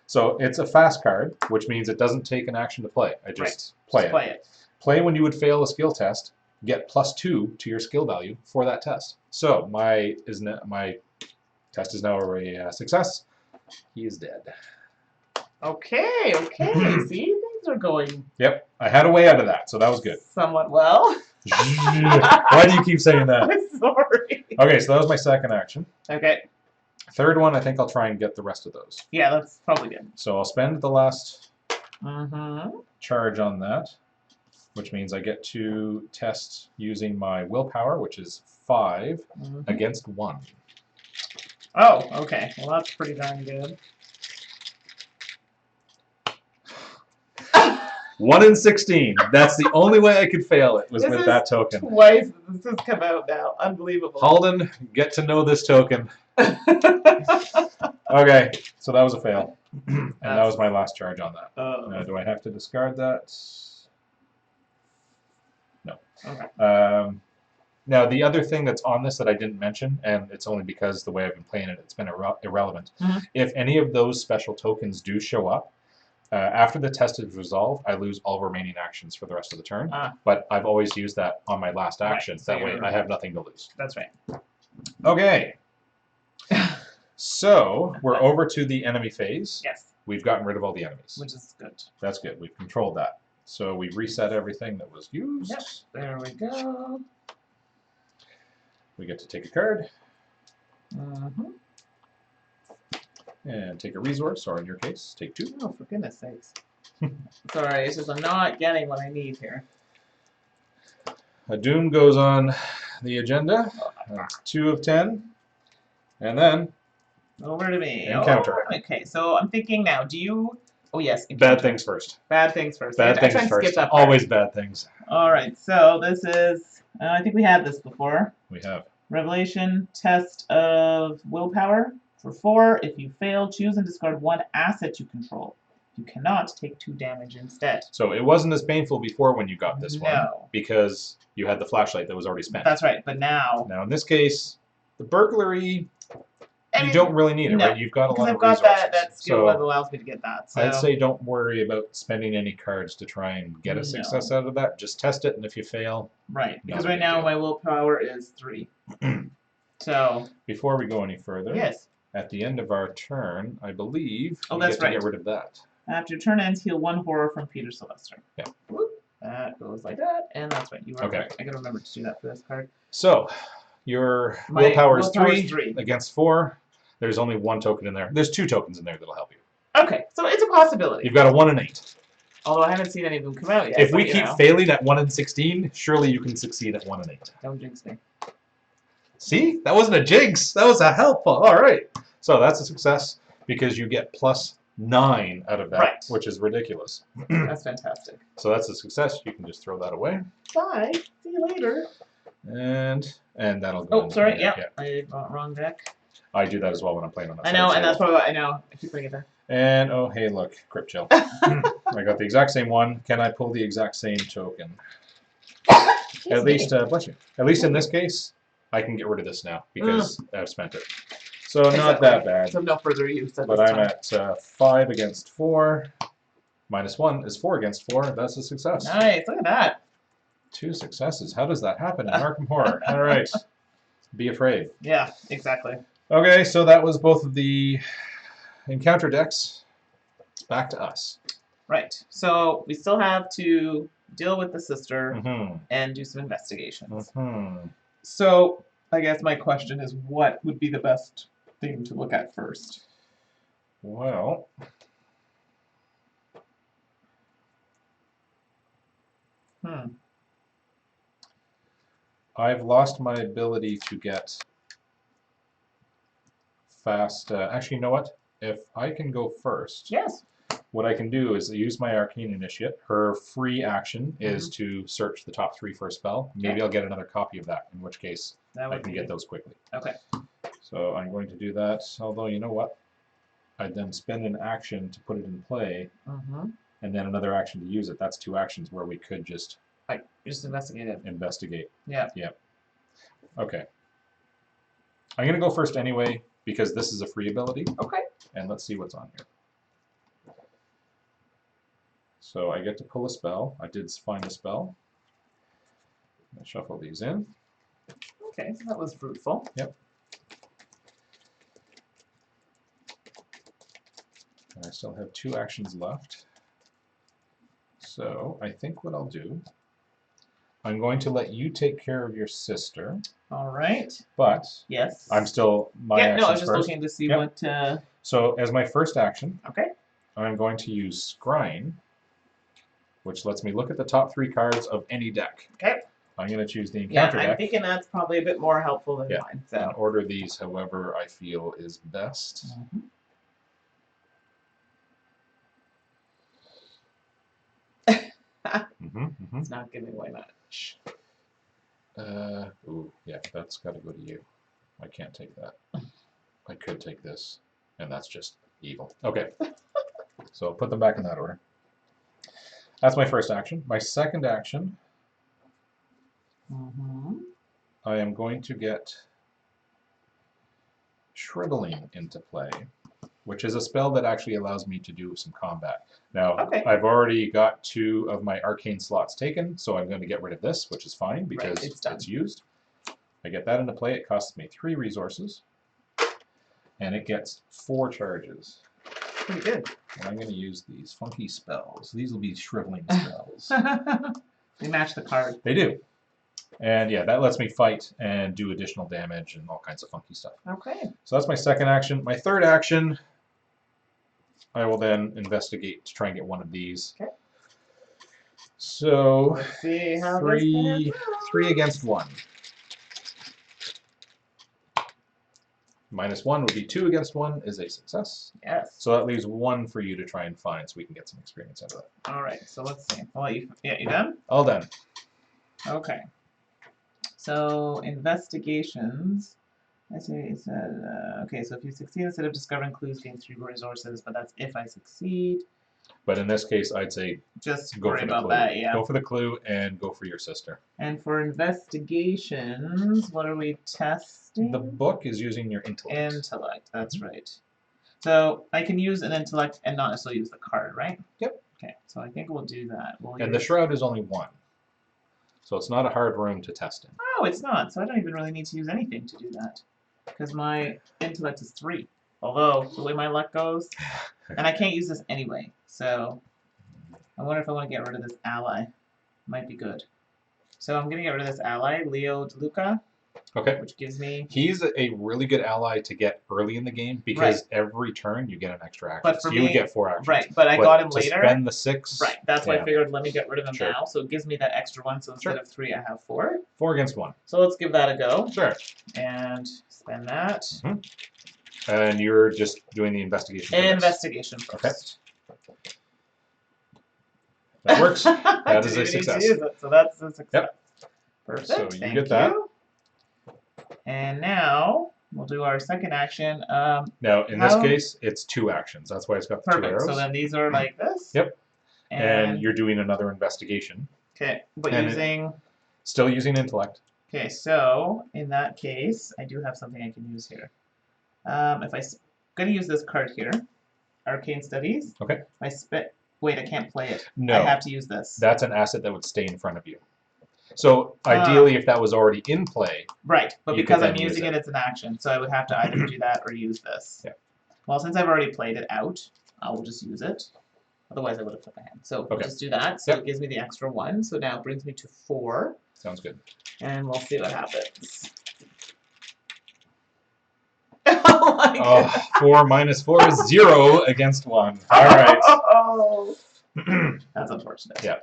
So it's a fast card, which means it doesn't take an action to play. I just play it. Play when you would fail a skill test. Get +2 to your skill value for that test. So my test is now a success. He is dead. Okay, okay. See, things are going. Yep, I had a way out of that, so that was good. Somewhat well. Why do you keep saying that? I'm sorry. Okay, so that was my second action. Okay. Third one, I think I'll try and get the rest of those. Yeah, that's probably good. So I'll spend the last charge on that, which means I get to test using my willpower, which is 5 against 1. Oh, okay. Well, that's pretty darn good. 1 in 16. That's the only way I could fail it, was with that token. Twice this has come out now. Unbelievable. Halden, get to know this token. Okay, so that was a fail. And that was my last charge on that. Now, do I have to discard that? No. Okay. Now, the other thing that's on this that I didn't mention, and it's only because the way I've been playing it, it's been irrelevant. If any of those special tokens do show up, after the test is resolved, I lose all remaining actions for the rest of the turn. But I've always used that on my last action. Right, so that way I have nothing to lose. That's right. Okay. So we're over to the enemy phase. Yes. We've gotten rid of all the enemies. Which is good. That's good. We've controlled that. So we've reset everything that was used. Yep. There we go. We get to take a card. And take a resource, or in your case, take 2. Oh, for goodness sakes. Sorry, it's just I'm not getting what I need here. A doom goes on the agenda. That's 2 of 10. And then over to me. Encounter. Oh, okay, so I'm thinking now, do you... Oh, yes. Encounter. Bad things first. Bad things first. Bad things first. Skip that Always bad things. All right, so this is... I think we had this before. We have. Revelation, test of willpower. For 4, if you fail, choose and discard 1 asset you control. You cannot take 2 damage instead. So it wasn't as painful before when you got this one. No. Because you had the flashlight that was already spent. That's right, but now... Now in this case, the burglary, you don't really need it, right? You've got a lot of resources. Because I've got that skill that allows me to get that. So. I'd say don't worry about spending any cards to try and get a success out of that. Just test it, and if you fail... Right, because right now my willpower is 3. So... Before we go any further... Yes. At the end of our turn, I believe we that's get to get rid of that. After your turn ends, heal 1 horror from Peter Sylvester. Yeah. Whoop. That goes like that, and that's right. You are right. I gotta remember to do that for this card. So, your willpower is 3 against 4. There's only 1 token in there. There's 2 tokens in there that'll help you. Okay, so it's a possibility. You've got a 1 and 8. Although I haven't seen any of them come out yet. If we keep failing at 1 and 16, surely you can succeed at 1 and 8. Don't jinx me. See? That wasn't a jinx. That was a helpful. All right. So that's a success because you get +9 out of that, which is ridiculous. That's fantastic. So that's a success. You can just throw that away. Bye. See you later. And that'll go. Oh, sorry. Yeah. I bought wrong deck. I do that as well when I'm playing on that. I know, and that's probably I know. I keep putting it there. And oh, hey, look, Crypt Chill. I got the exact same one. Can I pull the exact same token? At least, bless you. At least in this case, I can get rid of this now because I've spent it. So not that bad. So no further use. But I'm at 5 against 4. -1 is 4 against 4. That's a success. Nice. Look at that. 2 successes. How does that happen in Arkham Horror? All right. Be afraid. Yeah, exactly. Okay, so that was both of the encounter decks. Back to us. Right. So we still have to deal with the sister and do some investigations. So I guess my question is, what would be the best thing to look at first? Well, I've lost my ability to get fast. Actually, you know what? If I can go first, yes, what I can do is use my Arcane Initiate. Her free action is to search the top 3 for a spell. Maybe I'll get another copy of that, in which case I can get those quickly. Okay. So I'm going to do that, although you know what? I'd then spend an action to put it in play, and then another action to use it. That's 2 actions where we could just... Right, just investigate it. Investigate. Yeah. Yep. Okay. I'm going to go first anyway, because this is a free ability. Okay. And let's see what's on here. So I get to pull a spell. I did find a spell. I'll shuffle these in. Okay, so that was fruitful. Yep. And I still have 2 actions left. So I think what I'll do, I'm going to let you take care of your sister. All right. But yes, I'm still actions I was just first. looking to see what. So as my first action, okay, I'm going to use Scrying, which lets me look at the top 3 cards of any deck. Okay. I'm going to choose the encounter deck. I'm thinking that's probably a bit more helpful than mine. So. And order these however I feel is best. It's not giving away much. Ooh, yeah, that's got to go to you. I can't take that. I could take this, and that's just evil. Okay, so put them back in that order. That's my first action. My second action, I am going to get Shriveling into play, which is a spell that actually allows me to do some combat. Now, I've already got 2 of my arcane slots taken, so I'm going to get rid of this, which is fine because it's used. I get that into play. It costs me 3 resources, and it gets 4 charges. Pretty good. And I'm going to use these funky spells. These will be shriveling spells. They match the card. They do. And yeah, that lets me fight and do additional damage and all kinds of funky stuff. Okay. So that's my second action. My third action, I will then investigate to try and get one of these. Okay. So let's see how 3 against 1. -1 would be 2 against 1 is a success. Yes. So that leaves 1 for you to try and find so we can get some experience out of it. All right, so let's see. I'll let you, you done? All done. Okay. So investigations. I see it said, okay, so if you succeed, instead of discovering clues, gain 3 resources, but that's if I succeed. But in this case, I'd say just go worry for the about clue. that, yeah. Go for the clue and go for your sister. And for investigations, what are we testing? The book is using your intellect. Intellect, that's right. So I can use an intellect and not necessarily use the card, right? Yep. Okay, so I think we'll do that. And the shroud is only 1. So it's not a hard room to test in. Oh, it's not. So I don't even really need to use anything to do that. Because my intellect is 3. Although, the way my luck goes, and I can't use this anyway. So I wonder if I want to get rid of this ally. Might be good. So I'm going to get rid of this ally, Leo DeLuca. Okay. Which gives me... He's a really good ally to get early in the game because every turn you get an extra action. But for so you would get 4 actions. Right, but I got him later. To spend the 6. Right, that's why I figured let me get rid of him now. So it gives me that extra 1. So instead of 3, I have 4. 4 against 1. So let's give that a go. Sure. And spend that. And you're just doing the investigation. Investigation first. Okay. That works. That is a success. So that's a success. Yep. Perfect. So you Thank get that. And now we'll do our second action. Now, in this case, it's 2 actions. That's why it's got the 2 arrows. So then these are like this. Yep. And you're doing another investigation. Okay, but using... Still using intellect. Okay, so in that case, I do have something I can use here. If I'm going to use this card here, Arcane Studies. Okay. I wait, I can't play it. No. I have to use this. That's an asset that would stay in front of you. So ideally, if that was already in play, right? But because I'm using it, it's an action, so I would have to either do that or use this. Yeah. Well, since I've already played it out, I will just use it. Otherwise, I would have put my hand. So we'll just do that. So it gives me the extra 1. So now it brings me to 4. Sounds good. And we'll see what happens. Oh my God. 4 minus 4 is 0 against 1. All right. Oh. That's unfortunate. Yeah.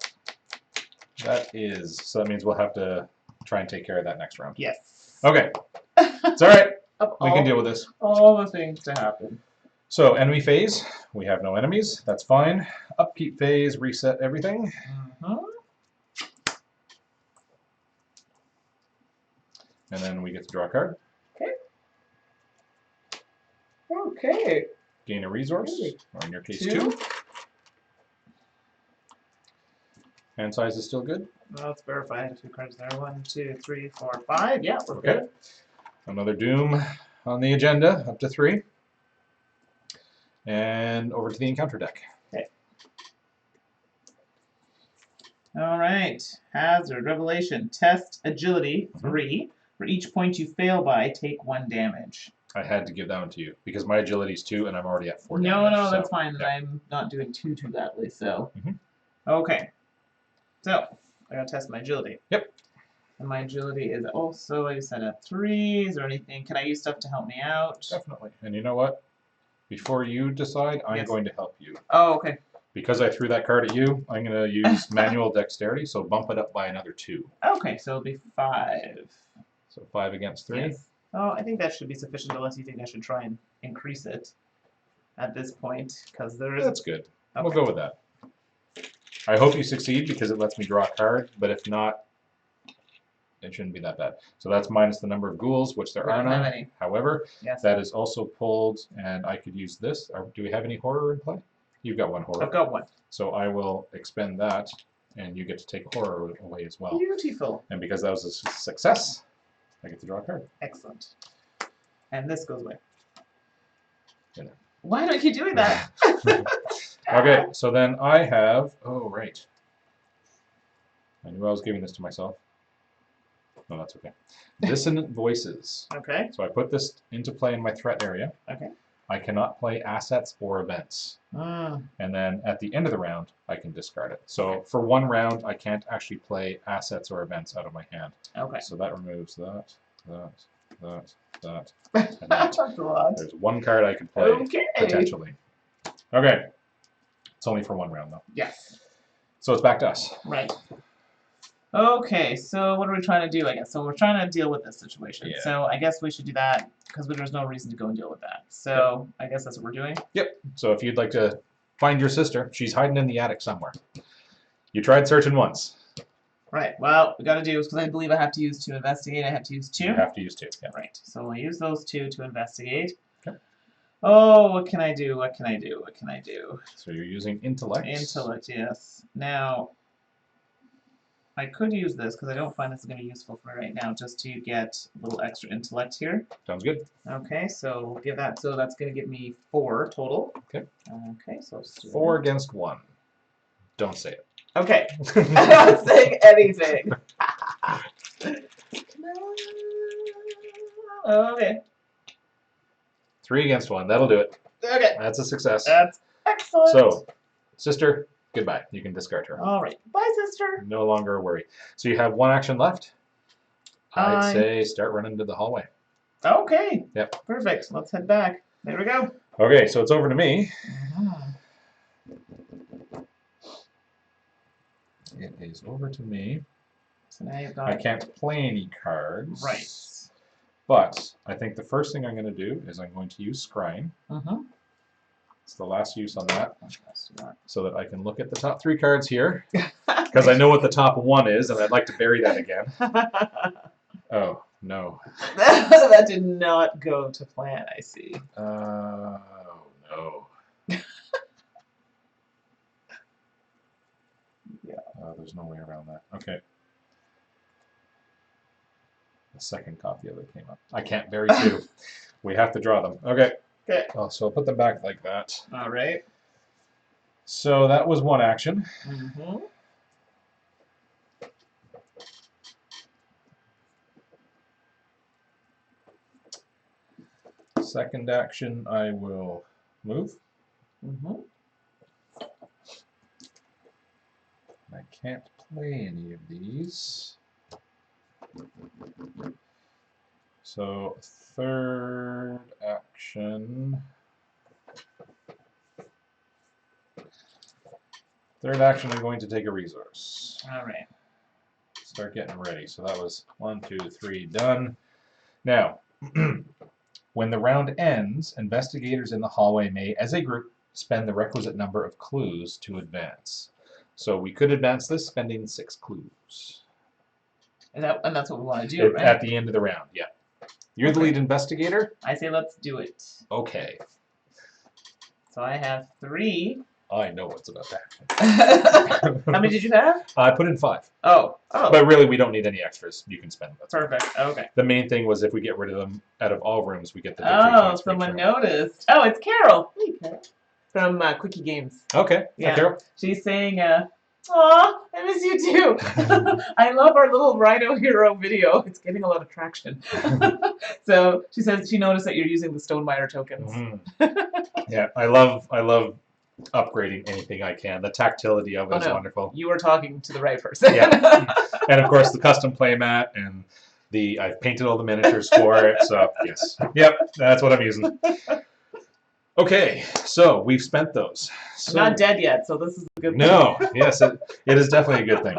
That is. So that means we'll have to try and take care of that next round. Yes. Okay. It's all right. We can deal with this. All the things to happen. So enemy phase, we have no enemies. That's fine. Upkeep phase, reset everything. And then we get to draw a card. Okay. Okay. Gain a resource, or in your case, 2. 2. Hand size is still good. Let's verify. 2 cards there. 1, 2, 3, 4, 5. Yeah, we're Okay. good. Another Doom on the agenda, up to 3. And over to the encounter deck. Okay. All right. Hazard, Revelation, Test, Agility, 3. For each point you fail by, take 1 damage. I had to give that one to you because my agility is 2 and I'm already at 4 No, damage. no, that's so, fine. yeah. I'm not doing too badly, so. Mhm. Okay. So, I gotta test my agility. Yep. And my agility is also, like I said, at 3. Is there anything? Can I use stuff to help me out? Definitely. And you know what? Before you decide, I'm Yes. going to help you. Oh, okay. Because I threw that card at you, I'm going to use manual dexterity, so bump it up by another 2. Okay, so it'll be 5. So 5 against 3. Yes. Oh, I think that should be sufficient unless you think I should try and increase it at this point, because there is... That's good. Okay. We'll go with that. I hope you succeed because it lets me draw a card, but if not, it shouldn't be that bad. So that's minus the number of ghouls, which there We are don't have none. any. However, Yes. that is also pulled, and I could use this. Do we have any horror in play? You've got 1 horror. I've got 1. So I will expend that, and you get to take horror away as well. Beautiful. And because that was a success, I get to draw a card. Excellent. And this goes away. Yeah. Why don't you do that? Okay, so then I have... Oh, right. I knew I was giving this to myself. No, that's okay. Dissonant voices. Okay. So I put this into play in my threat area. Okay. I cannot play assets or events. And then at the end of the round, I can discard it. So for 1 round, I can't actually play assets or events out of my hand. Okay. So that removes that, and that. That's a lot. There's 1 card I can play, Okay. potentially. Okay. It's only for 1 round, though. Yes. So it's back to us. Right. Okay, so what are we trying to do, I guess? So we're trying to deal with this situation. Yeah. So I guess we should do that, because there's no reason to go and deal with that. So I guess that's what we're doing. Yep. So if you'd like to find your sister, she's hiding in the attic somewhere. You tried searching once. Right, well, we gotta do is, because I believe I have to use to investigate, I have to use 2. You have to use 2. Yeah. Right, so we'll use those 2 to investigate. Okay. Oh, what can I do? What can I do? What can I do? So you're using intellect. Intellect, yes. Now, I could use this, because I don't find this is going to be useful for right now, just to get a little extra intellect here. Sounds good. Okay, so we'll give that, so that's going to give me 4 total. Okay. Okay, so let's do 4 that. against 1. Don't say it. Okay. I'm not saying anything. Okay. 3 against 1. That'll do it. Okay. That's a success. That's excellent. So, sister, goodbye. You can discard her. All right. Bye, sister. No longer a worry. So you have 1 action left. I'd say start running to the hallway. Okay. Yep. Perfect. Let's head back. There we go. Okay, so it's over to me. It is over to me. So now you've got... I can't play any cards. Right. But I think the first thing I'm going to do is I'm going to use Scrying. It's the last use on that, so that I can look at the top 3 cards here, because I know what the top 1 is, and I'd like to bury that again. Oh, no. That did not go to plan, I see. Oh, no. Yeah. There's no way around that. Okay. The second copy of it came up. I can't bury 2. We have to draw them. Okay. Okay. Oh, so I'll put them back like that. All right. So that was 1 action. Second action, I will move. I can't play any of these. So third action. I'm going to take a resource. All right. Start getting ready. So that was 1, 2, 3 done. Now, When the round ends, investigators in the hallway may, as a group, spend the requisite number of clues to advance. So we could advance this spending 6 clues. And that's what we want to do, right? At the end of the round, yeah. You're the lead investigator? I say let's do it. Okay. So I have 3. I know what's about that. How many did you have? I put in 5. Oh. But really, we don't need any extras. You can spend them. Perfect. Okay. The main thing was if we get rid of them out of all rooms, we get the victory points. Someone noticed. Oh, it's Carol. Hey, Carol. From Quickie Games. Okay. Yeah. Hi, Carol. She's saying, aw, I miss you too. I love our little Rhino Hero video. It's getting a lot of traction. So she says she noticed that you're using the stone miner tokens. Yeah, I love upgrading anything I can. The tactility of it is wonderful. You were talking to the right person. Yeah. And of course the custom playmat and I've painted all the miniatures for it, so yes. Yep, that's what I'm using. Okay, so we've spent those. So, I'm not dead yet, so this is a good thing. No, yes, it is definitely a good thing.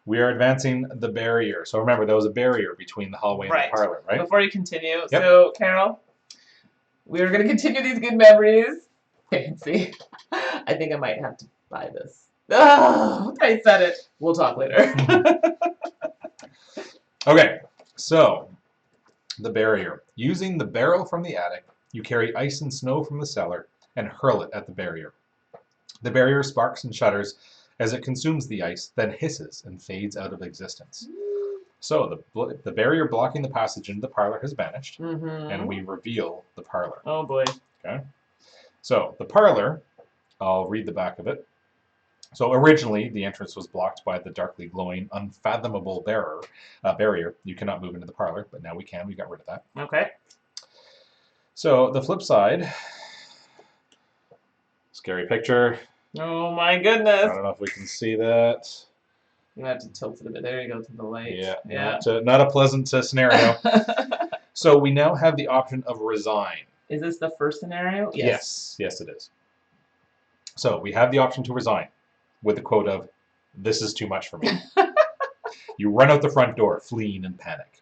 We are advancing the barrier. So remember, there was a barrier between the hallway and the parlor, right? Before you continue, so Carol, we are going to continue these good memories. Fancy. I think I might have to buy this. Oh, I said it. We'll talk later. Okay, so the barrier. Using the barrel from the attic, you carry ice and snow from the cellar and hurl it at the barrier. The barrier sparks and shudders as it consumes the ice, then hisses and fades out of existence. So the barrier blocking the passage into the parlor has vanished, and we reveal the parlor. Oh boy. Okay. So the parlor, I'll read the back of it. So originally, the entrance was blocked by the darkly glowing, unfathomable barrier. You cannot move into the parlor, but now we can. We got rid of that. Okay. So the flip side, scary picture. Oh my goodness. I don't know if we can see that. You have to tilt it a bit. There you go to the light. Yeah. Not a pleasant scenario. So we now have the option of resign. Is this the first scenario? Yes, it is. So we have the option to resign with the quote of, "This is too much for me." You run out the front door, fleeing in panic.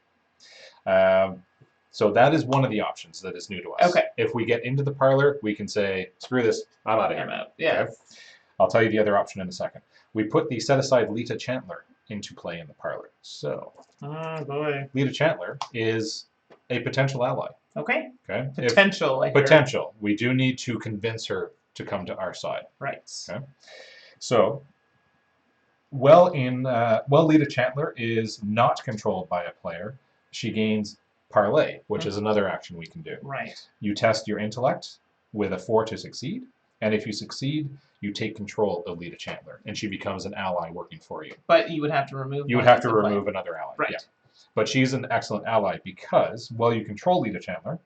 So that is one of the options that is new to us. Okay. If we get into the parlor, we can say, "Screw this, I'm out of here." I'm out. Yeah. Okay? I'll tell you the other option in a second. We put the set-aside Lita Chandler into play in the parlor. So, oh boy. Lita Chandler is a potential ally. Okay. Okay. Potential. Potential. We do need to convince her to come to our side. Right. Okay. So, Lita Chandler is not controlled by a player, she gains Parlay, which is another action we can do. Right. You test your intellect with a 4 to succeed, and if you succeed, you take control of Lita Chandler, and she becomes an ally working for you. But you would have to remove. You would have to remove another ally. Right. Yeah. But she's an excellent ally because while you control Lita Chandler,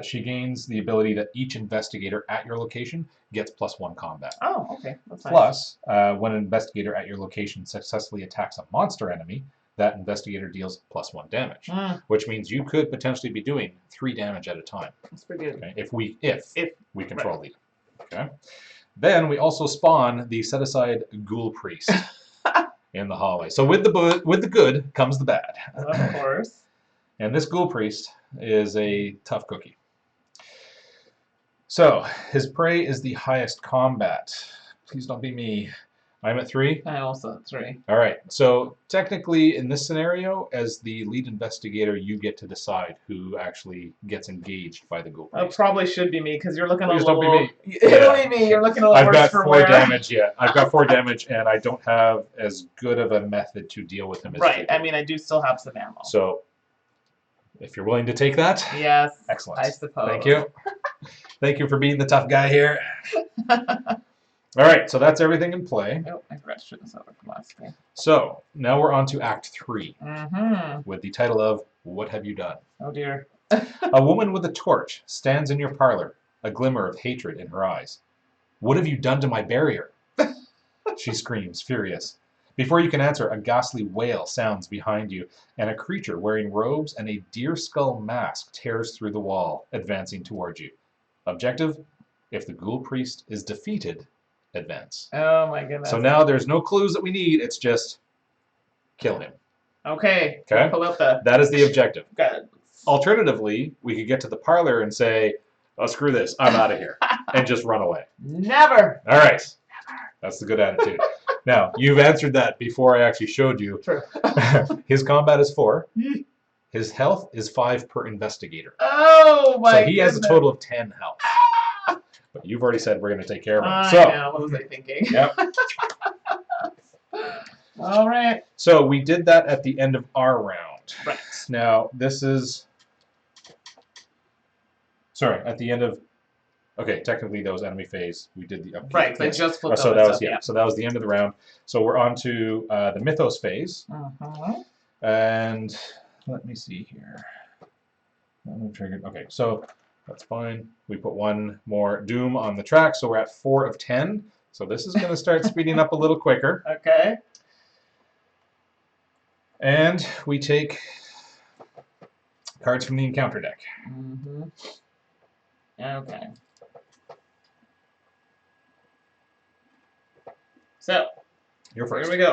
she gains the ability that each investigator at your location gets +1 combat. Oh, okay. That's nice. Plus, when an investigator at your location successfully attacks a monster enemy, that investigator deals +1 damage, which means you could potentially be doing 3 damage at a time. That's pretty good. Okay? If we control Lita. Okay. Then we also spawn the set-aside ghoul priest in the hallway. So with the good comes the bad. Of course. And this ghoul priest is a tough cookie. So his prey is the highest combat. Please don't be me. I'm at 3. I also at 3. All right. So technically, in this scenario, as the lead investigator, you get to decide who actually gets engaged by the ghoul priest. It probably should be me because you're looking Please a little. don't be me. It'll be me. You're looking a little I've worse got for 4 wear. damage. Yeah, I've got 4 damage, and I don't have as good of a method to deal with him as Right. you do. I mean, I do still have some ammo. So, if you're willing to take that, yes. Excellent. I suppose. Thank you. Thank you for being the tough guy here. All right, so that's everything in play. Oh, I forgot to turn this over from last game. So now we're on to Act 3 Mm-hmm. with the title of "What Have You Done?" Oh dear. A woman with a torch stands in your parlor, a glimmer of hatred in her eyes. "What have you done to my barrier?" She screams, furious. Before you can answer, a ghastly wail sounds behind you, and a creature wearing robes and a deer skull mask tears through the wall, advancing towards you. Objective: if the ghoul priest is defeated, advance. Oh my goodness. So now there's no clues that we need, it's just kill him. Okay. Okay? Pull out the. That is the objective. Got Alternatively, we could get to the parlor and say, "Oh, screw this, I'm out of here," and just run away. Never. All right. That's the good attitude. Now, you've answered that before I actually showed you. True. His combat is 4. His health is 5 per investigator. Oh my So he has a total of 10 health. But you've already said we're going to take care of him. I So, know. What was I thinking? Yep. All right. So we did that at the end of our round. Right. Now, this is... Sorry, at the end of... Okay, technically that was enemy phase. We did the upkeep. Right, so I just flipped so all that this was up, yeah. So that was the end of the round. So we're on to the Mythos phase. And let me see here. Triggered. Okay, so that's fine. We put 1 more Doom on the track, so we're at 4 of 10. So this is going to start speeding up a little quicker. Okay. And we take cards from the encounter deck. Okay. So, You're first. here we go.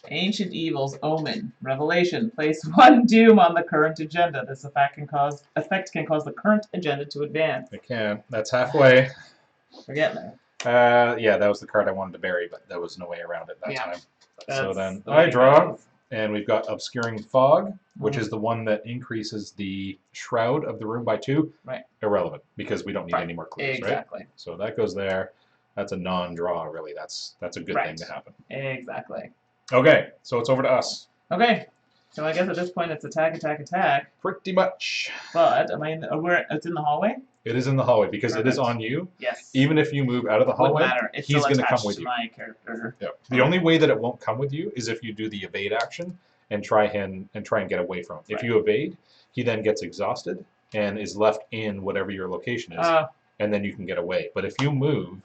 Ancient Evils, Omen, Revelation. Place 1 Doom on the current agenda. This effect can cause the current agenda to advance. It can. That's halfway. We're getting there. Yeah, that was the card I wanted to bury, but there was no way around it that time. So then the I way draw, it goes. and we've got Obscuring Fog, which is the one that increases the shroud of the room by 2. Right. Irrelevant, because we don't need any more clues, Exactly. right? So that goes there. That's a non-draw, really. That's a good thing to happen. Exactly. Okay, so it's over to us. Okay. So I guess at this point it's attack, attack, attack. Pretty much. But am I in it's in the hallway? It is in the hallway because it is on you. Yes. Even if you move out of the hallway, Wouldn't matter. It's he's still going to come attached with to you. my character. Yeah. The only way that it won't come with you is if you do the evade action and try and get away from him. If you evade, he then gets exhausted and is left in whatever your location is, and then you can get away. But if you move,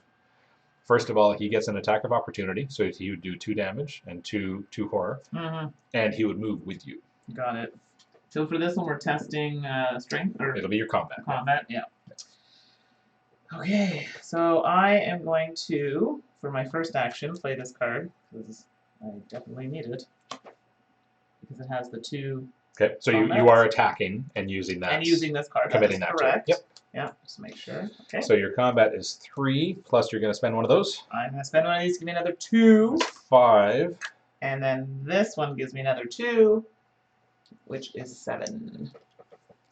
first of all, he gets an attack of opportunity, so he would do 2 damage and 2 horror, and he would move with you. Got it. So for this one, we're testing strength or It'll be your combat. Combat, yeah. Okay, so I am going to, for my first action, play this card because I definitely need it because it has the 2. Okay, so you are attacking and using that. And using this card. Committing that correct. to it. Yep. Yeah, just make sure. Okay. So your combat is 3, plus you're going to spend one of those. I'm going to spend one of these, give me another 2. That's 5. And then this one gives me another 2, which is 7. Is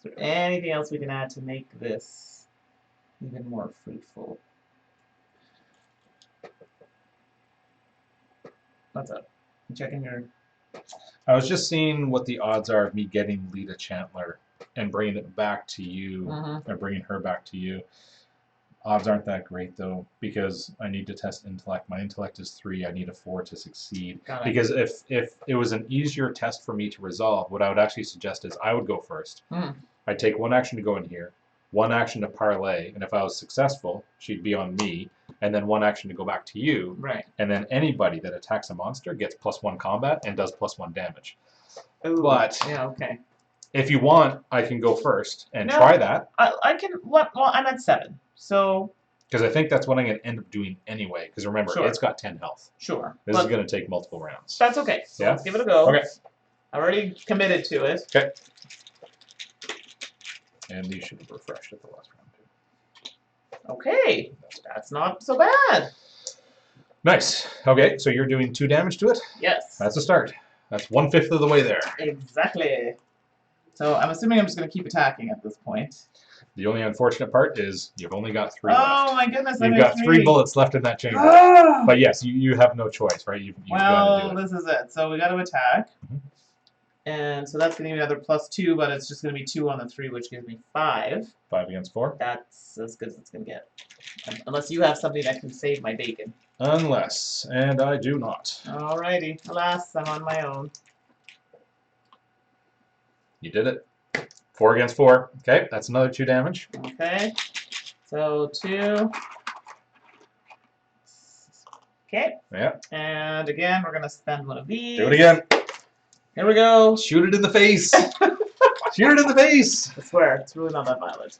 there anything else we can add to make this even more fruitful? What's up? You checking your... I was just seeing what the odds are of me getting Lita Chandler and bringing it back to you, or bringing her back to you. Odds aren't that great, though, because I need to test intellect. My intellect is 3. I need a 4 to succeed. Because if it was an easier test for me to resolve, what I would actually suggest is I would go first. I'd take 1 action to go in here, 1 action to parlay, and if I was successful, she'd be on me, and then 1 action to go back to you. Right. And then anybody that attacks a monster gets +1 combat and does +1 damage. Ooh, but yeah, okay. If you want, I can go first and try that. I can. Well, I'm at 7, so. Because I think that's what I'm going to end up doing anyway. Because remember, it's got 10 health. Sure. This is going to take multiple rounds. That's okay. So let's give it a go. Okay. I've already committed to it. Okay. And these should have refreshed at the last round too. Okay, that's not so bad. Nice. Okay, so you're doing 2 damage to it? Yes. That's a start. That's 1/5 of the way there. Exactly. So I'm assuming I'm just going to keep attacking at this point. The only unfortunate part is you've only got 3 left. Oh my goodness, You've got 3 bullets left in that chamber. Ah! But yes, you have no choice, right? You've got to do it. This is it. So we got to attack. And so that's going to be another +2, but it's just going to be 2 on the 3, which gives me 5. 5 against 4? That's as good as it's going to get. Unless you have something that can save my bacon. Unless, and I do not. Alrighty. Alas, I'm on my own. You did it. 4 against 4. Okay, that's another 2 damage. Okay. So 2. Okay. Yeah. And again, we're going to spend one of these. Do it again. Here we go. Shoot it in the face. Shoot it in the face. I swear, it's really not that violent.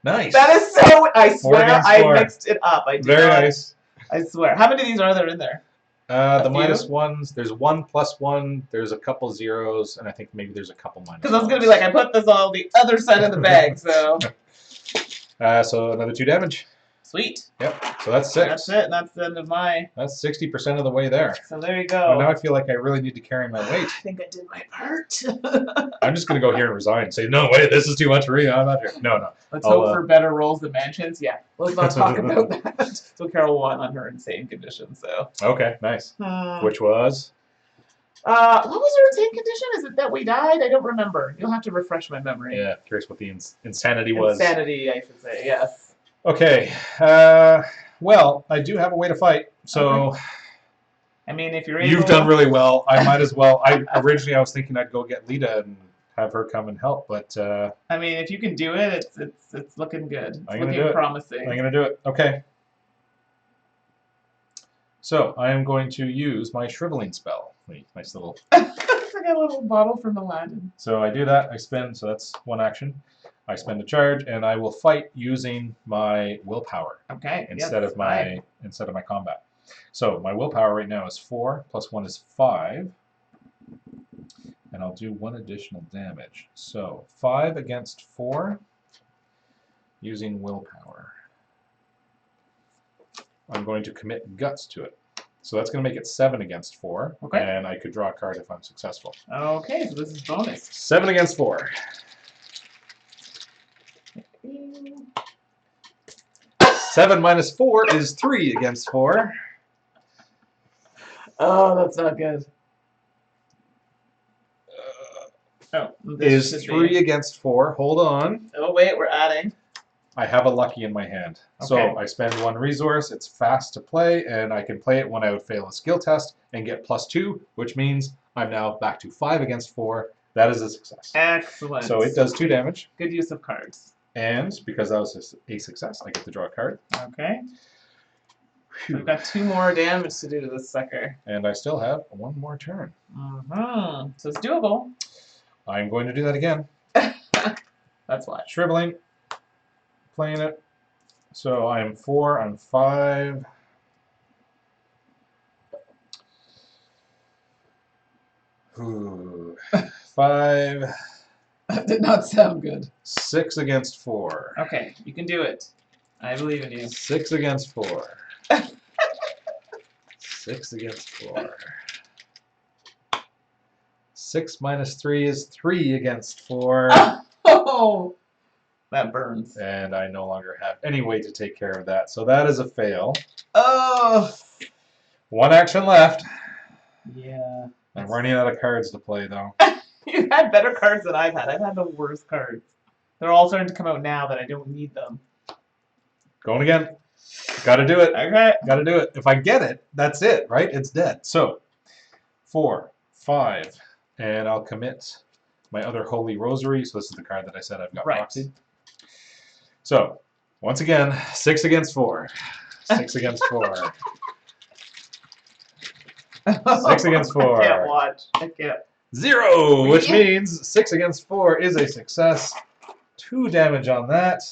Nice. That is so... I swear I 4. mixed it up. I did Very not, nice. I swear. How many of these are there in there? The minus ones, there's 1 plus 1, there's a couple zeros, and I think maybe there's a couple minus Because I was going to be like, I put this on the other side of the bag, so. So another 2 damage. Sweet. Yep, so that's 6. That's it, and that's the end of my. That's 60% of the way there. So there you go. Well, now I feel like I really need to carry my weight. I think I did my part. I'm just going to go here and resign and say, no, wait, this is too much for me. I'm not here. No. Let's hope for better rolls than mansions. Yeah, let's not talk about that. So Carol won on her insane condition, so. Okay, nice. Which was? What was her insane condition? Is it that we died? I don't remember. You'll have to refresh my memory. Yeah, curious what the insanity was. Insanity, I should say, yes. Okay, well, I do have a way to fight, so... Okay. I mean, if you're able... You've done really well. I might as well. Originally, I was thinking I'd go get Lita and have her come and help, but... I mean, if you can do it, it's looking good. It's looking promising. I'm going to do it. Okay. So, I am going to use my shriveling spell. Wait, nice little... I got a little bottle from Aladdin. So I do that. I spend, so that's 1 action. I spend a charge, and I will fight using my willpower. Okay. Instead of my combat. So my willpower right now is 4, plus 1 is 5, and I'll do 1 additional damage. So 5 against 4, using willpower. I'm going to commit guts to it. So that's going to make it 7 against 4, and I could draw a card if I'm successful. Okay, so this is bonus. 7 against 4. 7 minus 4 is 3 against 4. Oh, that's not good. Is 3 against 4. Hold on. Oh, wait, we're adding. I have a lucky in my hand. Okay. So I spend 1 resource. It's fast to play, and I can play it when I would fail a skill test and get +2, which means I'm now back to 5 against 4. That is a success. Excellent. So it does 2 damage. Good use of cards. And because that was a success, I get to draw a card. Okay. Whew. We've got 2 more damage to do to this sucker. And I still have 1 more turn. So it's doable. I'm going to do that again. That's why. Shriveling. Playing it. So I'm 4, I'm 5. Ooh. 5. That did not sound good. 6 against 4. Okay, you can do it. I believe in you. 6 against 4. 6 against 4. 6 minus 3 is 3 against 4. Oh! That burns. And I no longer have any way to take care of that. So that is a fail. Oh! 1 action left. Yeah. I'm running out of cards to play, though. You've had better cards than I've had. I've had the worst cards. They're all starting to come out now that I don't need them. Going again. Gotta do it. Okay. Gotta do it. If I get it, that's it, right? It's dead. So, 4, 5, and I'll commit my other Holy Rosary. So this is the card that I said I've got proxied. So, once again, 6 against 4. 6 against 4. 6 against 4. I can't watch. I can't. 0, which means 6 against 4 is a success. 2 damage on that.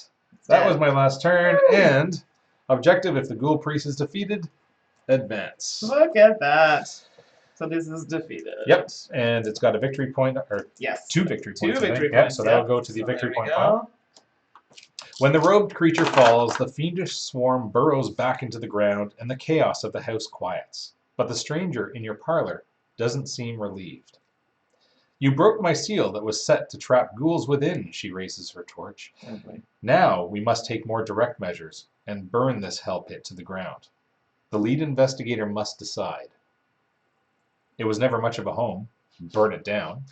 That was my last turn. And objective, if the ghoul priest is defeated, advance. Look at that. So this is defeated. Yep, and it's got a victory point, or yes. 2 victory points. 2 victory points. Yep, so that'll go to the victory point pile. When the robed creature falls, the fiendish swarm burrows back into the ground, and the chaos of the house quiets. But the stranger in your parlor doesn't seem relieved. You broke my seal that was set to trap ghouls within, she raises her torch. Okay. Now we must take more direct measures and burn this hell pit to the ground. The lead investigator must decide. It was never much of a home. Burn it down.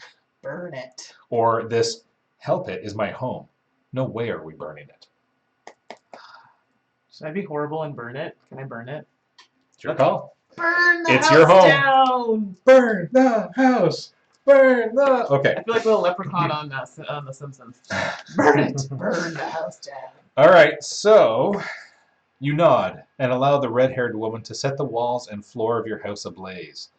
Burn it. Or this hell pit is my home. No way are we burning it. Should I be horrible and burn it? Can I burn it? It's your call. Burn the It's house your home. down. Burn the house. Burn the... Okay. I feel like a little leprechaun on The Simpsons. Burn it. Burn the house down. All right, so you nod and allow the red-haired woman to set the walls and floor of your house ablaze.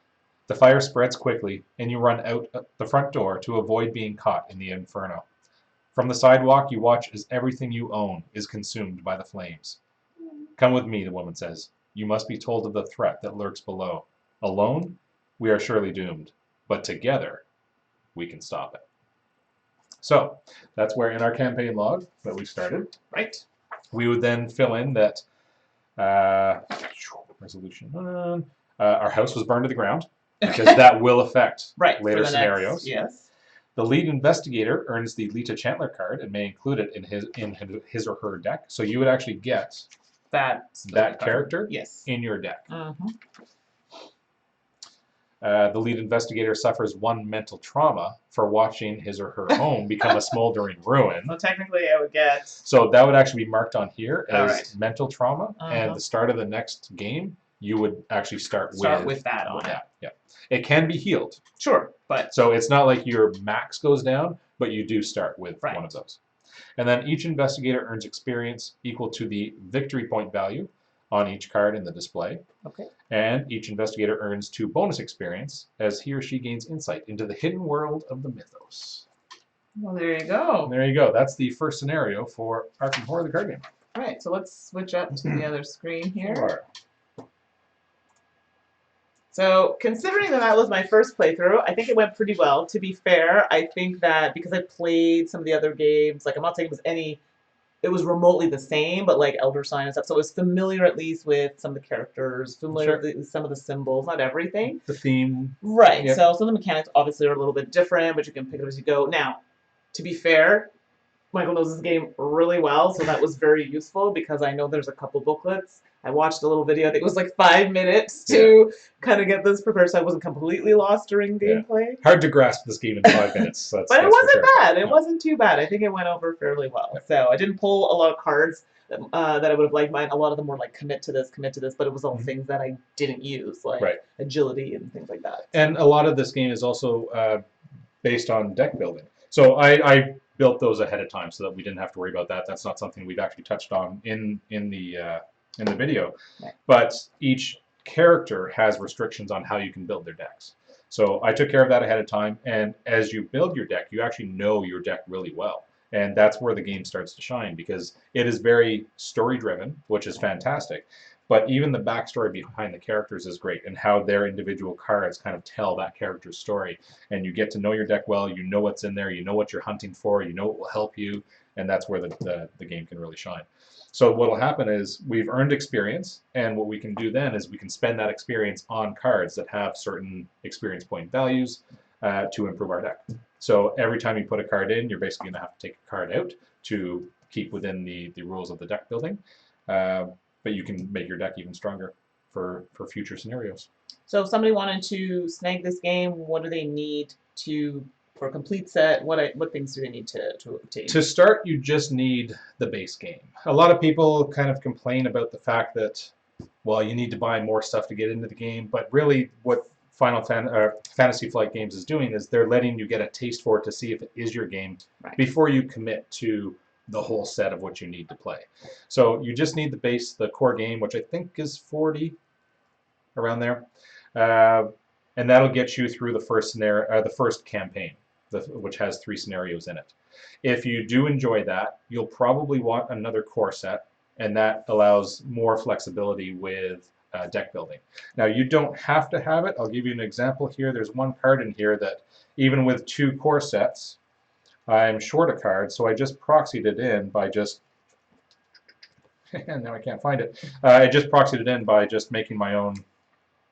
The fire spreads quickly, and you run out the front door to avoid being caught in the inferno. From the sidewalk, you watch as everything you own is consumed by the flames. Come with me, the woman says. You must be told of the threat that lurks below. Alone, we are surely doomed, but together, we can stop it. So that's where in our campaign log that we started, Right. we would then fill in that resolution. Our house was burned to the ground because that will affect later scenarios. Yes. The lead investigator earns the Lita Chandler card and may include it in his or her deck. So you would actually get that character in your deck. The lead investigator suffers 1 mental trauma for watching his or her home become a smoldering ruin. So technically I would get... So that would actually be marked on here as mental trauma. And at the start of the next game, you would actually start with that on it. Yeah. It can be healed. Sure, but... So it's not like your max goes down, but you do start with one of those. And then each investigator earns experience equal to the victory point value on each card in the display. Okay. And each investigator earns 2 bonus experience as he or she gains insight into the hidden world of the mythos. Well, there you go. There you go. That's the first scenario for Arkham Horror, the card game. All right, so let's switch up to the other screen here. Sure. So considering that was my first playthrough, I think it went pretty well. To be fair, I think that because I played some of the other games, like I'm not saying it was remotely the same, but like Elder Sign and stuff. So it was familiar at least with some of the characters, familiar with some of the symbols, not everything. The theme. Right. Yep. So some of the mechanics obviously are a little bit different, but you can pick it up as you go. Now, to be fair, Michael knows this game really well, so that was very useful because I know there's a couple booklets. I watched a little video, I think it was like 5 minutes to kind of get this prepared, so I wasn't completely lost during gameplay. Hard to grasp this game in 5 minutes. But it wasn't bad. It wasn't too bad. I think it went over fairly well. Yeah. So I didn't pull a lot of cards that I would have liked. Mine. A lot of them were like commit to this, but it was all things that I didn't use, like agility and things like that. And a lot of this game is also based on deck building. So I built those ahead of time so that we didn't have to worry about that. That's not something we've actually touched on in the video. Right. But each character has restrictions on how you can build their decks. So I took care of that ahead of time, and as you build your deck, you actually know your deck really well. And that's where the game starts to shine, because it is very story-driven, which is fantastic. But even the backstory behind the characters is great, and how their individual cards kind of tell that character's story. And you get to know your deck well, you know what's in there, you know what you're hunting for, you know what will help you, and that's where the game can really shine. So what will happen is we've earned experience, and what we can do then is we can spend that experience on cards that have certain experience point values to improve our deck. So every time you put a card in, you're basically going to have to take a card out to keep within the rules of the deck building. But you can make your deck even stronger for future scenarios. So if somebody wanted to snag this game, what do they need for a complete set? What things do they need to obtain? To start, you just need the base game. A lot of people kind of complain about the fact that, well, you need to buy more stuff to get into the game, but really what Fantasy Flight Games is doing is they're letting you get a taste for it to see if it is your game before you commit to the whole set of what you need to play. So you just need the core game, which I think is 40, around there, and that'll get you through the first scenario, the first campaign, which has 3 scenarios in it. If you do enjoy that, you'll probably want another core set, and that allows more flexibility with deck building. Now, you don't have to have it. I'll give you an example here. There's one card in here that, even with 2 core sets, I'm short a card, so I just proxied it in by just, and now I can't find it. I just proxied it in by just making my own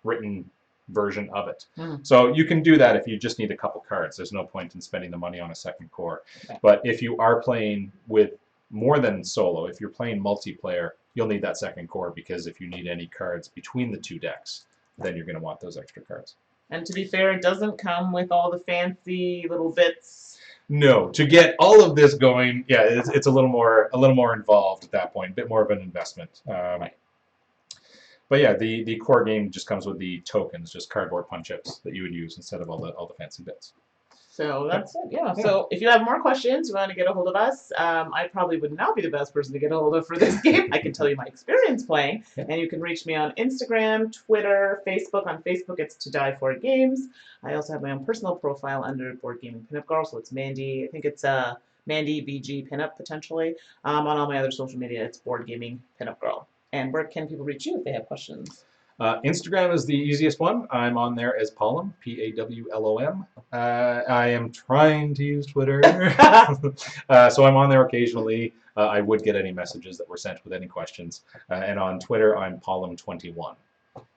written version of it. So you can do that if you just need a couple cards. There's no point in spending the money on a second core. But if you are playing with more than solo, if you're playing multiplayer, you'll need that second core, because if you need any cards between the 2 decks, then you're going to want those extra cards. And to be fair, it doesn't come with all the fancy little bits. No, to get all of this going, yeah, it's a little more involved at that point, a bit more of an investment. But yeah, the core game just comes with the tokens, just cardboard punch-ups that you would use instead of all the fancy bits. So that's it, yeah. So if you have more questions, you want to get a hold of us, I probably would not be the best person to get a hold of for this game. I can tell you my experience playing, and you can reach me on Instagram, Twitter, Facebook. On Facebook, it's To Die For Games. I also have my own personal profile under Board Gaming Pinup Girl, so it's Mandi. I think it's Mandi BG Pinup, potentially. On all my other social media, it's Board Gaming Pinup Girl. And where can people reach you if they have questions? Instagram is the easiest one. I'm on there as Pawlom, Pawlom. I am trying to use Twitter, so I'm on there occasionally. I would get any messages that were sent with any questions. And on Twitter, I'm Pawlom21.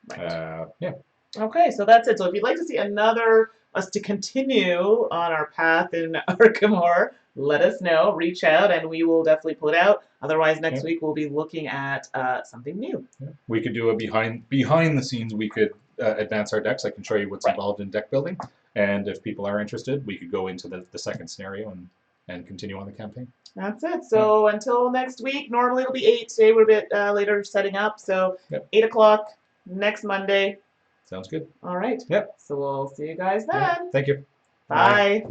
Right. Yeah. Okay, so that's it. So if you'd like to see us to continue on our path in Arkham Horror, let us know. Reach out, and we will definitely pull it out. Otherwise, next week we'll be looking at something new. Yeah. We could do a behind the scenes. We could advance our decks. I can show you what's involved in deck building, and if people are interested, we could go into the second scenario and continue on the campaign. That's it. So until next week, normally it'll be 8. Today we're a bit later setting up, so 8 o'clock next Monday. Sounds good. All right. Yep. So we'll see you guys then. Yeah. Thank you. Bye.